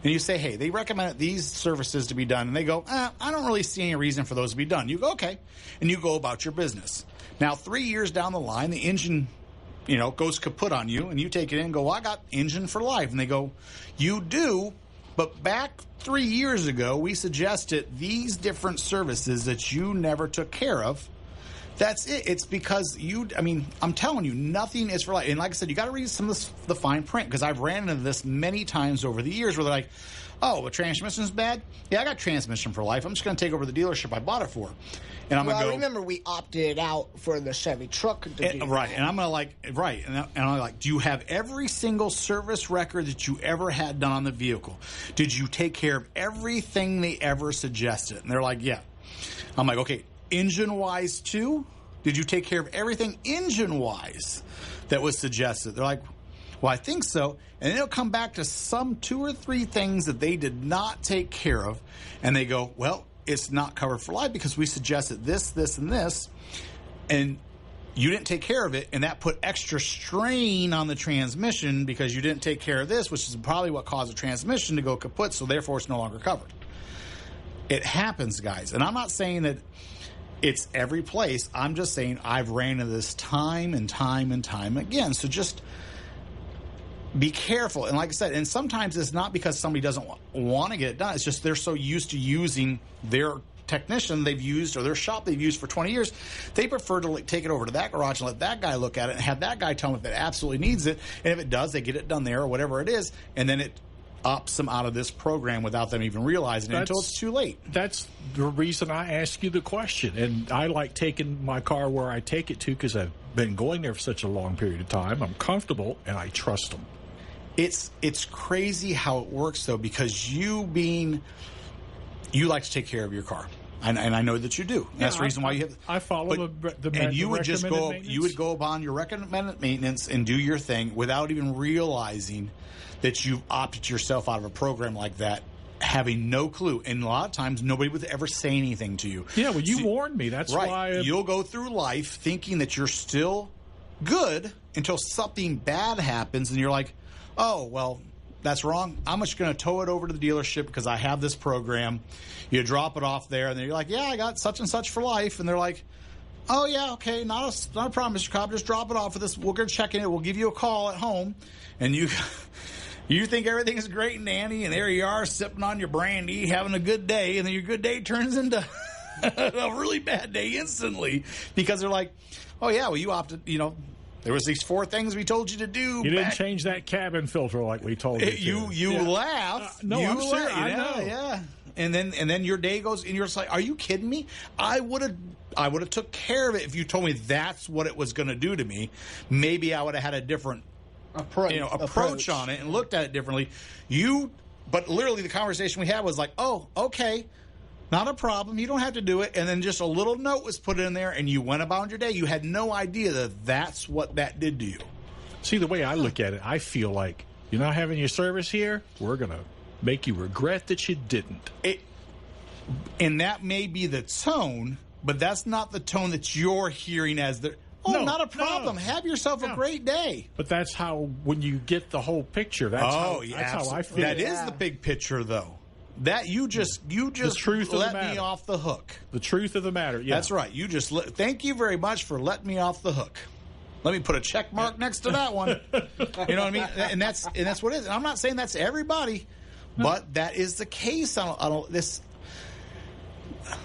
and you say, hey, they recommended these services to be done. And they go, I don't really see any reason for those to be done. You go, okay. And you go about your business. Now, 3 years down the line, the engine goes kaput on you, and you take it in and go, well, I got engine for life. And they go, you do, but back 3 years ago, we suggested these different services that you never took care of. That's it. It's because I'm telling you, nothing is for life. And like I said, you got to read some of the fine print, because I've ran into this many times over the years where they're like, oh, the transmission's bad? Yeah, I got transmission for life. I'm just going to take over the dealership I bought it for. And I'm going to go. I remember we opted out for the Chevy truck. Right. And I'm going to And I'm like, do you have every single service record that you ever had done on the vehicle? Did you take care of everything they ever suggested? And they're like, yeah. I'm like, okay, engine-wise too? Did you take care of everything engine-wise that was suggested? They're like, well, I think so. And then it'll come back to some 2 or 3 things that they did not take care of. And they go, well, it's not covered for life because we suggested this, this, and this. And you didn't take care of it. And that put extra strain on the transmission because you didn't take care of this, which is probably what caused the transmission to go kaput. So therefore, it's no longer covered. It happens, guys. And I'm not saying that it's every place. I'm just saying I've ran into this time and time and time again. So just be careful. And like I said, and sometimes it's not because somebody doesn't want to get it done. It's just they're so used to using their technician they've used or their shop they've used for 20 years. They prefer to take it over to that garage and let that guy look at it and have that guy tell them if it absolutely needs it. And if it does, they get it done there or whatever it is. And then it ups them out of this program without them even realizing it until it's too late. That's the reason I ask you the question. And I like taking my car where I take it to because I've been going there for such a long period of time. I'm comfortable and I trust them. It's crazy how it works, though, because you like to take care of your car. And I know that you do. Yeah, that's the reason why you have. I follow the and you would just go. maintenance. You would go upon your recommended maintenance and do your thing without even realizing that you've opted yourself out of a program like that, having no clue. And a lot of times, nobody would ever say anything to you. Yeah, well, you warned me. That's right. why You'll go through life thinking that you're still good until something bad happens, and you're like, oh, well, that's wrong. I'm just going to tow it over to the dealership because I have this program. You drop it off there, and then you're like, yeah, I got such and such for life. And they're like, oh, yeah, okay, not a problem, Mr. Cobb. Just drop it off with this. We're going to check in it. We'll give you a call at home. And you think everything's great and dandy, and there you are sipping on your brandy, having a good day, and then your good day turns into a really bad day instantly because they're like, oh, yeah, well, you opted, there was these 4 things we told you to do. You didn't change that cabin filter like we told you. You laugh. No, I'm serious. I know. Yeah. And then your day goes, and you're just like, "Are you kidding me? I would have took care of it if you told me that's what it was going to do to me. Maybe I would have had a different approach on it and looked at it differently." But literally, the conversation we had was like, "Oh, okay." Not a problem. You don't have to do it. And then just a little note was put in there, and you went about your day. You had no idea that that's what that did to you. See, the way I look at it, I feel like you're not having your service here. We're going to make you regret that you didn't. And that may be the tone, but that's not the tone that you're hearing as the... Oh, no, not a problem. No. Have yourself a great day. But that's how, when you get the whole picture, that's how I feel. That is the big picture, though. That you just let me off the hook. The truth of the matter. Yeah. That's right. You just thank you very much for letting me off the hook. Let me put a check mark next to that one. You know what I mean? And that's what it is. And I'm not saying that's everybody, but that is the case on this.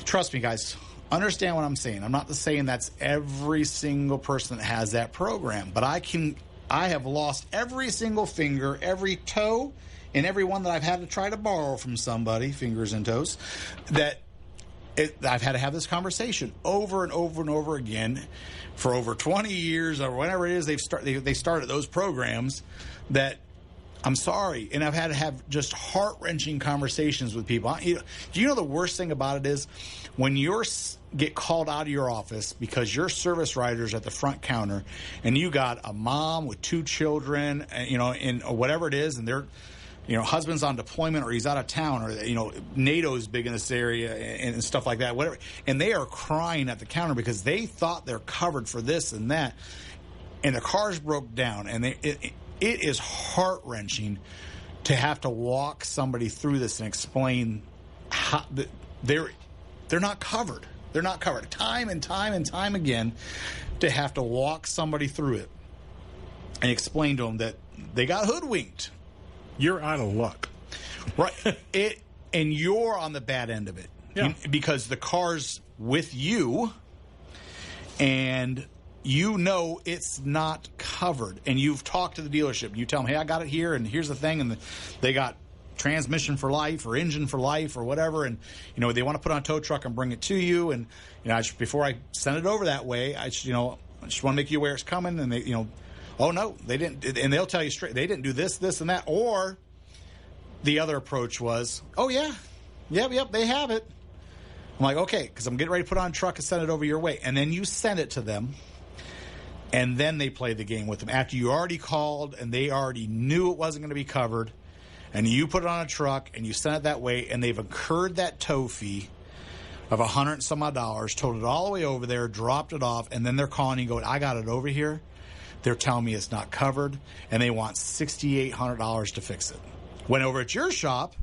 Trust me, guys. Understand what I'm saying. I'm not saying that's every single person that has that program, but I have lost every single finger, every toe, and every one that I've had to try to borrow from somebody, fingers and toes, I've had to have this conversation over and over and over again for over 20 years or whatever it is they started those programs that I'm sorry. And I've had to have just heart-wrenching conversations with people. Do you know the worst thing about it is when you get called out of your office because your service rider's at the front counter and you got a mom with 2 children, and whatever it is, and they're husband's on deployment or he's out of town or, NATO's big in this area and stuff like that, whatever. And they are crying at the counter because they thought they're covered for this and that. And the cars broke down. And it is heart-wrenching to have to walk somebody through this and explain how they're not covered. They're not covered. Time and time and time again to have to walk somebody through it. and explained to them that they got hoodwinked. You're out of luck. Right. And you're on the bad end of it. Yeah. Because the car's with you, and you know it's not covered. And you've talked to the dealership. You tell them, hey, I got it here, and here's the thing. And they got transmission for life or engine for life or whatever. And, they want to put on a tow truck and bring it to you. And, before I send it over that way, I just want to make you aware it's coming. And they, oh, no, they didn't. And they'll tell you straight, they didn't do this, this, and that. Or the other approach was, oh, yeah, yep, they have it. I'm like, okay, because I'm getting ready to put on a truck and send it over your way. And then you send it to them, and then they play the game with them. After you already called and they already knew it wasn't going to be covered, and you put it on a truck and you send it that way, and they've incurred that tow fee of $100 and some odd, towed it all the way over there, dropped it off, and then they're calling you going, I got it over here. They're telling me it's not covered, and they want $6,800 to fix it. When over at your shop,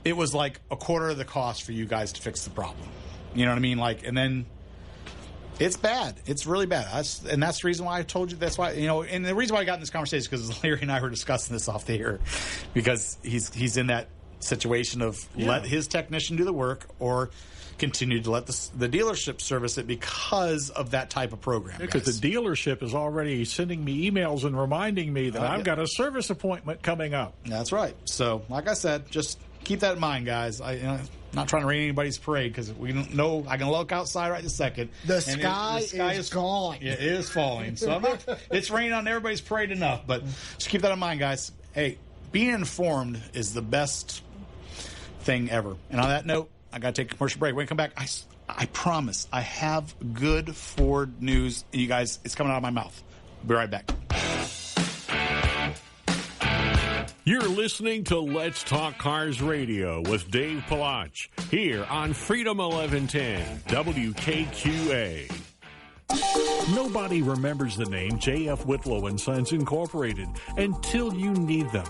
it was like a quarter of the cost for you guys to fix the problem. You know what I mean? And then it's bad. It's really bad. And that's the reason why I told you. That's why, and the reason why I got in this conversation is because Larry and I were discussing this off the air, because he's in that situation of let his technician do the work or continue to let the dealership service it because of that type of program. Because the dealership is already sending me emails and reminding me that I've got a service appointment coming up. That's right. So, like I said, just keep that in mind, guys. I'm not trying to rain anybody's parade because we don't know. I can look outside right this second. The sky is gone. Yeah, it is falling. So it's raining on everybody's parade enough. But just keep that in mind, guys. Hey, being informed is the best thing ever. And on that note, I got to take a commercial break. When we come back, I promise I have good Ford news. You guys, it's coming out of my mouth. Be right back. You're listening to Let's Talk Cars Radio with Dave Palach here on Freedom 1110 WKQA. Nobody remembers the name J.F. Whitlow & Sons Incorporated until you need them.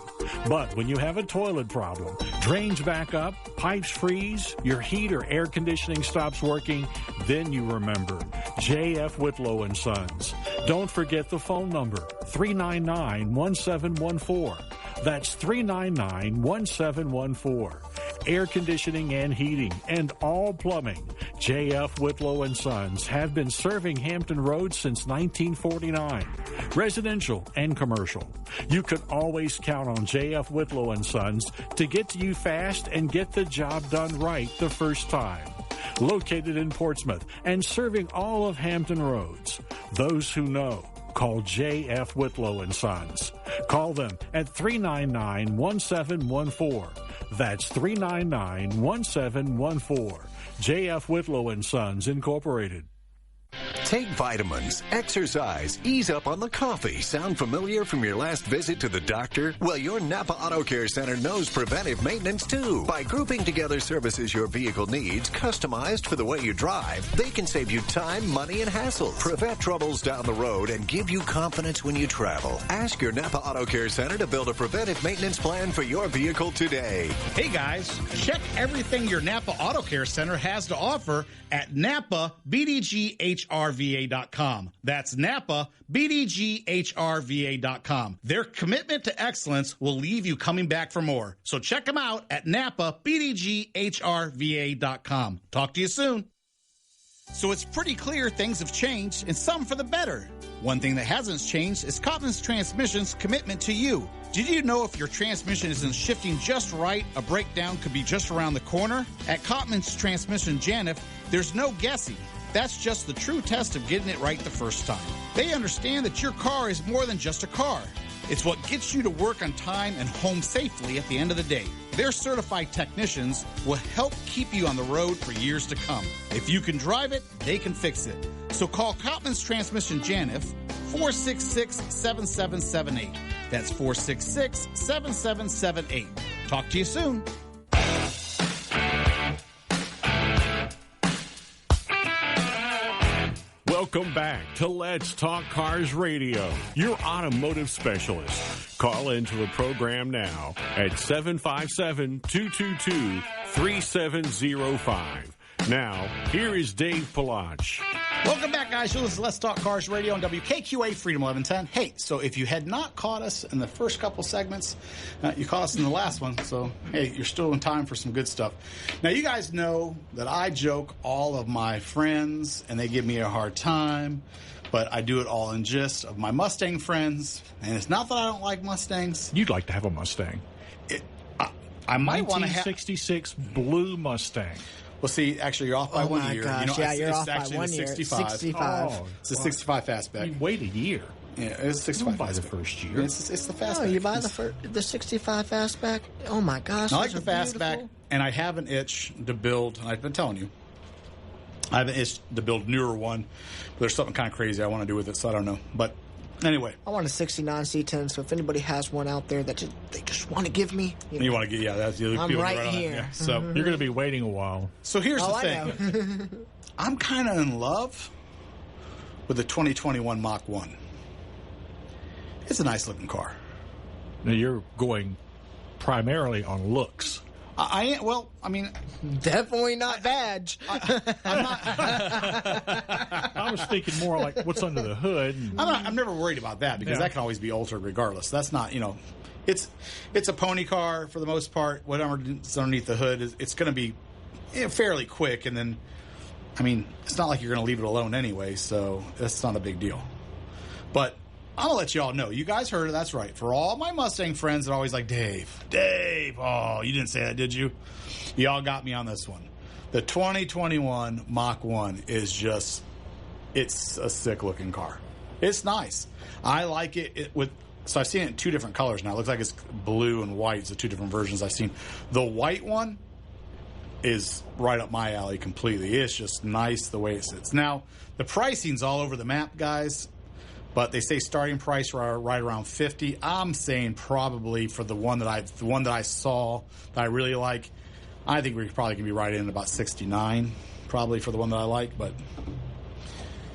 But when you have a toilet problem, drains back up, pipes freeze, your heat or air conditioning stops working, then you remember J.F. Whitlow & Sons. Don't forget the phone number, 399-1714. That's 399-1714. Air conditioning and heating and all plumbing. J.F. Whitlow & Sons have been serving Hampton Roads since 1949. Residential and commercial. You can always count on J.F. Whitlow & Sons to get to you fast and get the job done right the first time. Located in Portsmouth and serving all of Hampton Roads. Those who know, call J.F. Whitlow & Sons. Call them at 399-1714. That's 399-1714. J.F. Whitlow & Sons, Incorporated. Take vitamins, exercise, ease up on the coffee. Sound familiar from your last visit to the doctor? Well, your Napa Auto Care Center knows preventive maintenance too. By grouping together services your vehicle needs, customized for the way you drive, they can save you time, money, and hassle. Prevent troubles down the road and give you confidence when you travel. Ask your Napa Auto Care Center to build a preventive maintenance plan for your vehicle today. Hey guys, check everything your Napa Auto Care Center has to offer at NapaBDGHRVA.com. That's NapaBDGHRVA.com. Their commitment to excellence will leave you coming back for more. So check them out at NapaBDGHRVA.com. Talk to you soon. So it's pretty clear things have changed, and some for the better. One thing that hasn't changed is Cottman's Transmission's commitment to you. Did you know if your transmission isn't shifting just right, a breakdown could be just around the corner? At Cottman's Transmission Janif, there's no guessing. That's just the true test of getting it right the first time. They understand that your car is more than just a car. It's what gets you to work on time and home safely at the end of the day. Their certified technicians will help keep you on the road for years to come. If you can drive it, they can fix it. So call Cottman's Transmission Janif, 466-7778. That's 466-7778. Talk to you soon. Welcome back to Let's Talk Cars Radio, your automotive specialist. Call into the program now at 757-222-3705. Now, here is Dave Palach. Welcome back, guys. You're listening to Let's Talk Cars Radio on WKQA Freedom 1110. Hey, so if you had not caught us in the first couple segments, you caught us in the last one. So, hey, you're still in time for some good stuff. Now, you guys know that I joke all of my friends, and they give me a hard time. But I do it all in gist of my Mustang friends. And it's not that I don't like Mustangs. You'd like to have a Mustang. I might want to have... 1966 blue Mustang. Well, see, actually, you're off by 1 year. Gosh, you're off by 1 year. 65. 65. Oh, it's a 65 fastback. You wait a year. Yeah, it's 65 by the fastback. first year. It's the fastback. Oh, you buy the 65 fastback? Oh, my gosh. I like the those are fastback, beautiful. and I have an itch to build. I've been telling you. I have an itch to build a newer one. But there's something kind of crazy I want to do with it, so I don't know. But anyway. I want a 69 C10, so if anybody has one out there that they just want to give me. You want to get, that's the I'm people right on here. it. Yeah. So, You're going to be waiting a while. so here's the I thing. know. I'm kind of in love with the 2021 Mach 1. It's a nice looking car. Now, you're going primarily on looks. I Definitely not badge. I was thinking more like what's under the hood. I'm never worried about that because that can always be altered regardless. That's not, it's a pony car for the most part. Whatever's underneath the hood, it's going to be fairly quick. And then, it's not like you're going to leave it alone anyway, so that's not a big deal. But I'm going to let you all know. You guys heard it. That's right. For all my Mustang friends that are always like, Dave, oh, you didn't say that, did you? Y'all got me on this one. The 2021 Mach 1 is just, it's a sick-looking car. It's nice. I like it so I've seen it in two different colors now. It looks like it's blue and white. It's the two different versions I've seen. The white one is right up my alley completely. It's just nice the way it sits. Now, the pricing's all over the map, guys. But they say starting price right around $50. I'm saying probably for the one that I saw that I really like, I think we're probably gonna be right in about $69, probably for the one that I like. But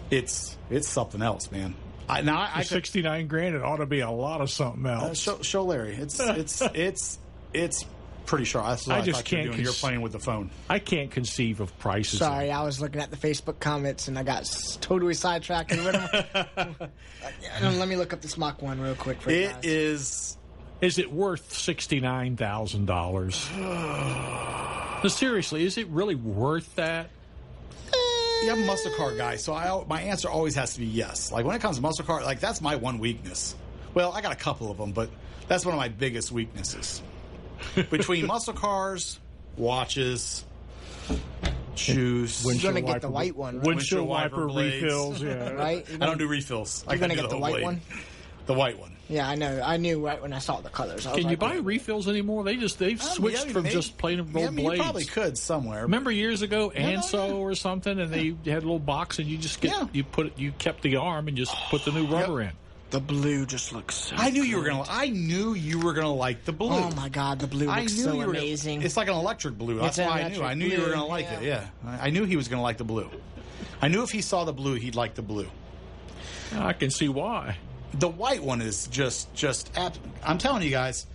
it's something else, man. I 69 grand. It ought to be a lot of something else. Show Larry. It's pretty sure. That's what I just thought you were can't doing. You're playing with the phone. I can't conceive of prices. Sorry, I was looking at the Facebook comments and I got totally sidetracked. Let me look up this Mach 1 real quick for you guys. It is. Is it worth $69,000? No, seriously, is it really worth that? I'm a muscle car guy, so my answer always has to be yes. Like when it comes to muscle car, like that's my one weakness. Well, I got a couple of them, but that's one of my biggest weaknesses. Between muscle cars, watches, shoes. You're going to get the white one, right? Windshield wiper blades. refills, yeah. Right? I don't do refills. You're going to get the white one? The white one. Yeah, I know. I knew right when I saw the colors. Can you buy refills anymore? They've switched from just plain old blades. You probably could somewhere. Remember years ago, Anso or something, and they had a little box, and you just you kept the arm and just put the new rubber in. The blue just looks so I knew you were gonna like the blue. Oh my God, the blue looks so amazing. It's like an electric blue. That's why I knew. I knew you were gonna like it. Yeah, I knew he was gonna like the blue. I knew if he saw the blue, he'd like the blue. I can see why. The white one is just. I'm telling you guys,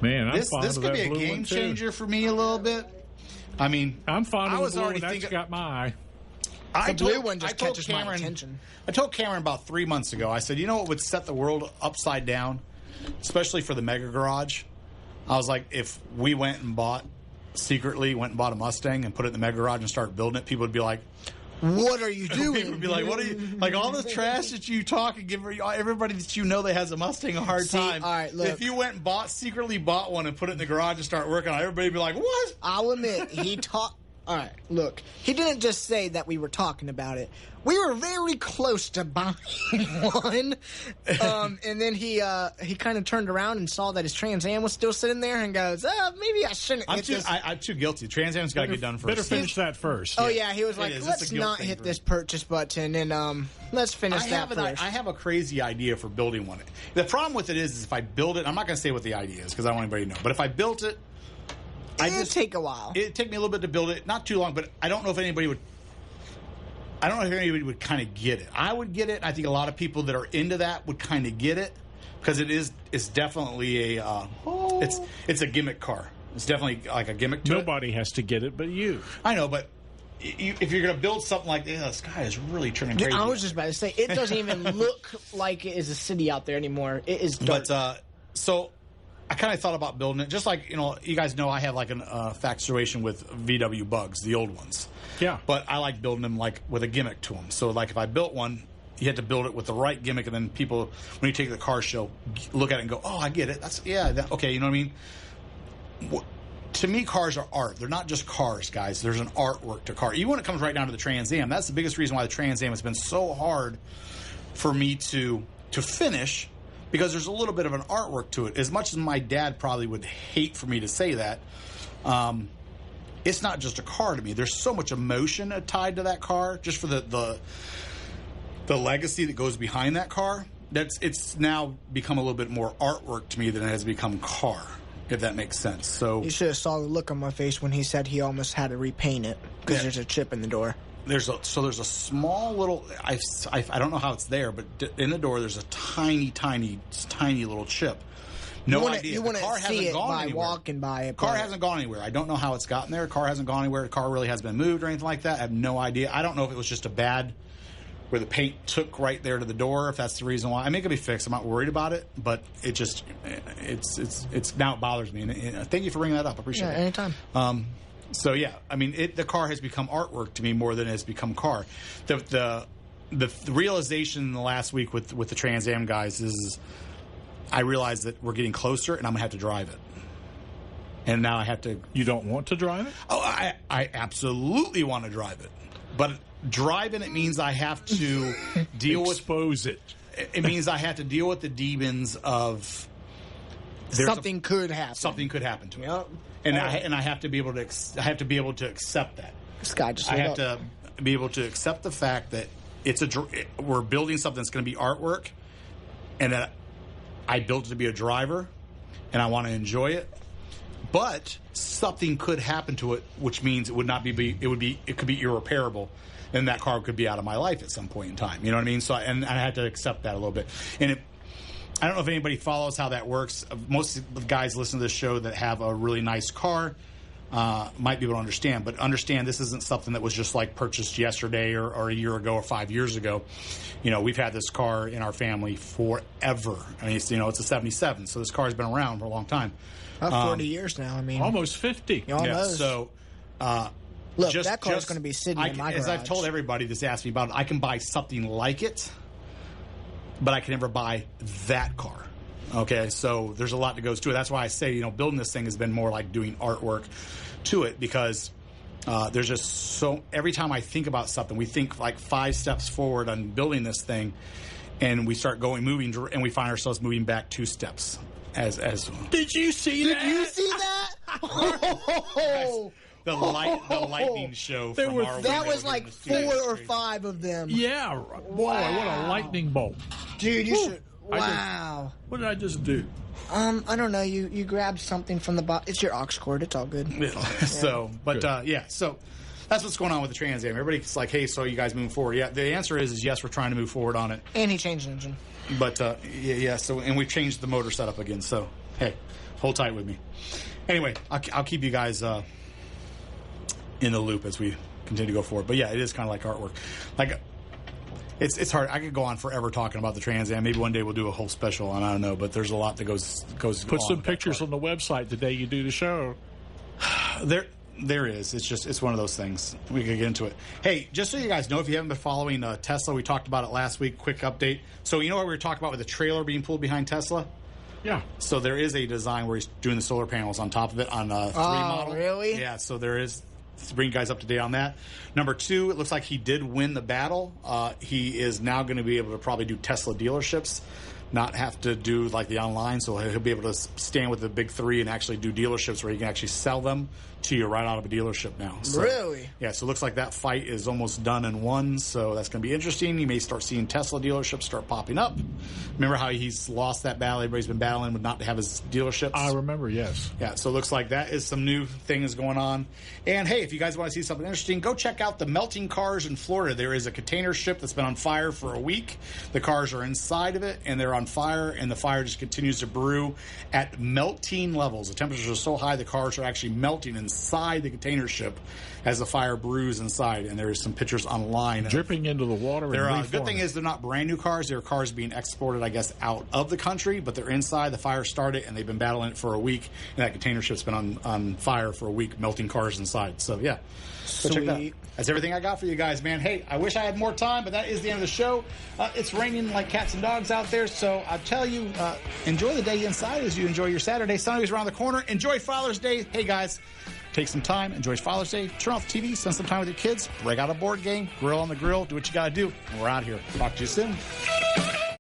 man, this could be a game changer for me a little bit. I'm fond of the blue, already and that's got my eye. The blue one just catches my attention. I told Cameron about 3 months ago, I said, you know what would set the world upside down, especially for the Mega Garage? I was like, if we secretly went and bought a Mustang and put it in the Mega Garage and started building it, people would be like, what are you doing? People would be like, what are you, like all this trash that you talk and give everybody that you know that has a Mustang a hard time. All right, look. If you went and secretly bought one and put it in the garage and start working on it, everybody would be like, what? I'll admit, all right, look, he didn't just say that we were talking about it. We were very close to buying one. And then he kind of turned around and saw that his Trans Am was still sitting there and goes, maybe I shouldn't hit this. I'm too guilty. Trans Am's got to get done first. Better finish that first. Oh, yeah, he was like, let's not hit this purchase button and let's finish that first. I have a crazy idea for building one. The problem with it is if I build it, I'm not going to say what the idea is because I don't want anybody to know. But if I built it, it'd take a while. It'd take me a little bit to build it. Not too long, but I don't know if anybody would kind of get it. I would get it. I think a lot of people that are into that would kind of get it because it's definitely it's a gimmick car. It's definitely like a gimmick to Nobody has to get it but you. I know, but if you're going to build something like this guy is really turning crazy. I was just about to say, it doesn't even look like it is a city out there anymore. It is dirt. But so I kind of thought about building it, just like, you guys know I have like an infatuation with VW Bugs, the old ones. Yeah. But I like building them like with a gimmick to them. So like if I built one, you had to build it with the right gimmick, and then people, when you take it to the car show, look at it and go, oh, I get it. Okay, you know what I mean? To me, cars are art. They're not just cars, guys. There's an artwork to car. Even when it comes right down to the Trans Am, that's the biggest reason why the Trans Am has been so hard for me to finish, because there's a little bit of an artwork to it. As much as my dad probably would hate for me to say that, it's not just a car to me. There's so much emotion tied to that car, just for the legacy that goes behind that car. It's now become a little bit more artwork to me than it has become car, if that makes sense. So you should have saw the look on my face when he said he almost had to repaint it because there's a chip in the door. There's a small little, I don't know how it's there, but in the door there's a tiny little chip. No idea. You wouldn't see it by walking by it. Car hasn't gone anywhere. I don't know how it's gotten there. Car hasn't gone anywhere. The car really hasn't been moved or anything like that. I have no idea. I don't know if it was just a bad, where the paint took right there to the door, if that's the reason why. I mean, it could be fixed. I'm not worried about it, but it just, it's now it bothers me. And thank you for bringing that up. I appreciate it. Anytime. So yeah, I mean, the car has become artwork to me more than it has become car. The realization in the last week with the Trans Am guys is, I realized that we're getting closer, and I'm gonna have to drive it. And now I have to. You don't want to drive it? Oh, I absolutely want to drive it, but driving it means I have to deal with it. It means I have to deal with the demons of something could happen. Something could happen to it. Yep. And I have to be able to. I have to be able to accept that. This guy just. I have to be able to accept the fact that we're building something that's going to be artwork, and that I built it to be a driver, and I want to enjoy it. But something could happen to it, which means it would not be. It could be irreparable, and that car could be out of my life at some point in time. You know what I mean? So, and I had to accept that a little bit. And I don't know if anybody follows how that works. Most of the guys listen to this show that have a really nice car might be able to understand. But understand, this isn't something that was just like purchased yesterday or a year ago or 5 years ago. We've had this car in our family forever. I mean, it's a 77, so this car has been around for a long time. About 40 years now. I mean, almost 50. Almost. Yeah, so look, that car's going to be sitting in my garage. As I've told everybody that's asked me about it, I can buy something like it, but I can never buy that car. Okay, so there's a lot that goes to it. That's why I say, building this thing has been more like doing artwork to it, because there's just so, every time I think about something, we think like 5 steps forward on building this thing, and we start moving, and we find ourselves moving back 2 steps. Did you see that? Did you see that? The lightning show. That was like 4 or 5 of them. Yeah, boy, wow. What a lightning bolt, dude! You should. Wow. What did I just do? I don't know. You grabbed something from the bottom. It's your aux cord. It's all good. Yeah. So, but so that's what's going on with the Trans Am. Everybody's like, "Hey, so you guys moving forward?" Yeah. The answer is yes. We're trying to move forward on it. And he changed the engine. But yeah. So, and we've changed the motor setup again. So, hey, hold tight with me. Anyway, I'll keep you guys in the loop as we continue to go forward. But yeah, it is kind of like artwork. Like, it's hard. I could go on forever talking about the Trans Am. Maybe one day we'll do a whole special, and I don't know. But there's a lot that goes. Put some pictures on the website the day you do the show. There is. It's one of those things. We could get into it. Hey, just so you guys know, if you haven't been following Tesla, we talked about it last week. Quick update. So what we were talking about with the trailer being pulled behind Tesla? Yeah. So there is a design where he's doing the solar panels on top of it on a 3 model. Oh, really? Yeah. So there is. To bring you guys up to date on that. Number 2, it looks like he did win the battle. He is now going to be able to probably do Tesla dealerships, not have to do like the online. So he'll be able to stand with the big 3 and actually do dealerships where you can actually sell them to you right out of a dealership now. So, really? Yeah, so it looks like that fight is almost done and won, so that's going to be interesting. You may start seeing Tesla dealerships start popping up. Remember how he's lost that battle? Everybody's been battling with not to have his dealerships? I remember, yes. Yeah, so it looks like that is some new things going on. And hey, if you guys want to see something interesting, go check out the melting cars in Florida. There is a container ship that's been on fire for a week. The cars are inside of it, and they're on fire, and the fire just continues to brew at melting levels. The temperatures are so high, the cars are actually melting inside. inside the container ship as the fire brews inside. And there's some pictures online. Dripping into the water. The good thing is they're not brand new cars. They're cars being exported, I guess, out of the country, but they're inside. The fire started, and they've been battling it for a week. And that container ship's been on fire for a week, melting cars inside. So, yeah. So check that out. That's everything I got for you guys, man. Hey, I wish I had more time, but that is the end of the show. It's raining like cats and dogs out there, so I'll tell you, enjoy the day inside as you enjoy your Saturday. Sunday's around the corner. Enjoy Father's Day. Hey, guys, take some time. Enjoy Father's Day. Turn off the TV. Spend some time with your kids. Break out a board game. Grill on the grill. Do what you got to do. And we're out here. Talk to you soon.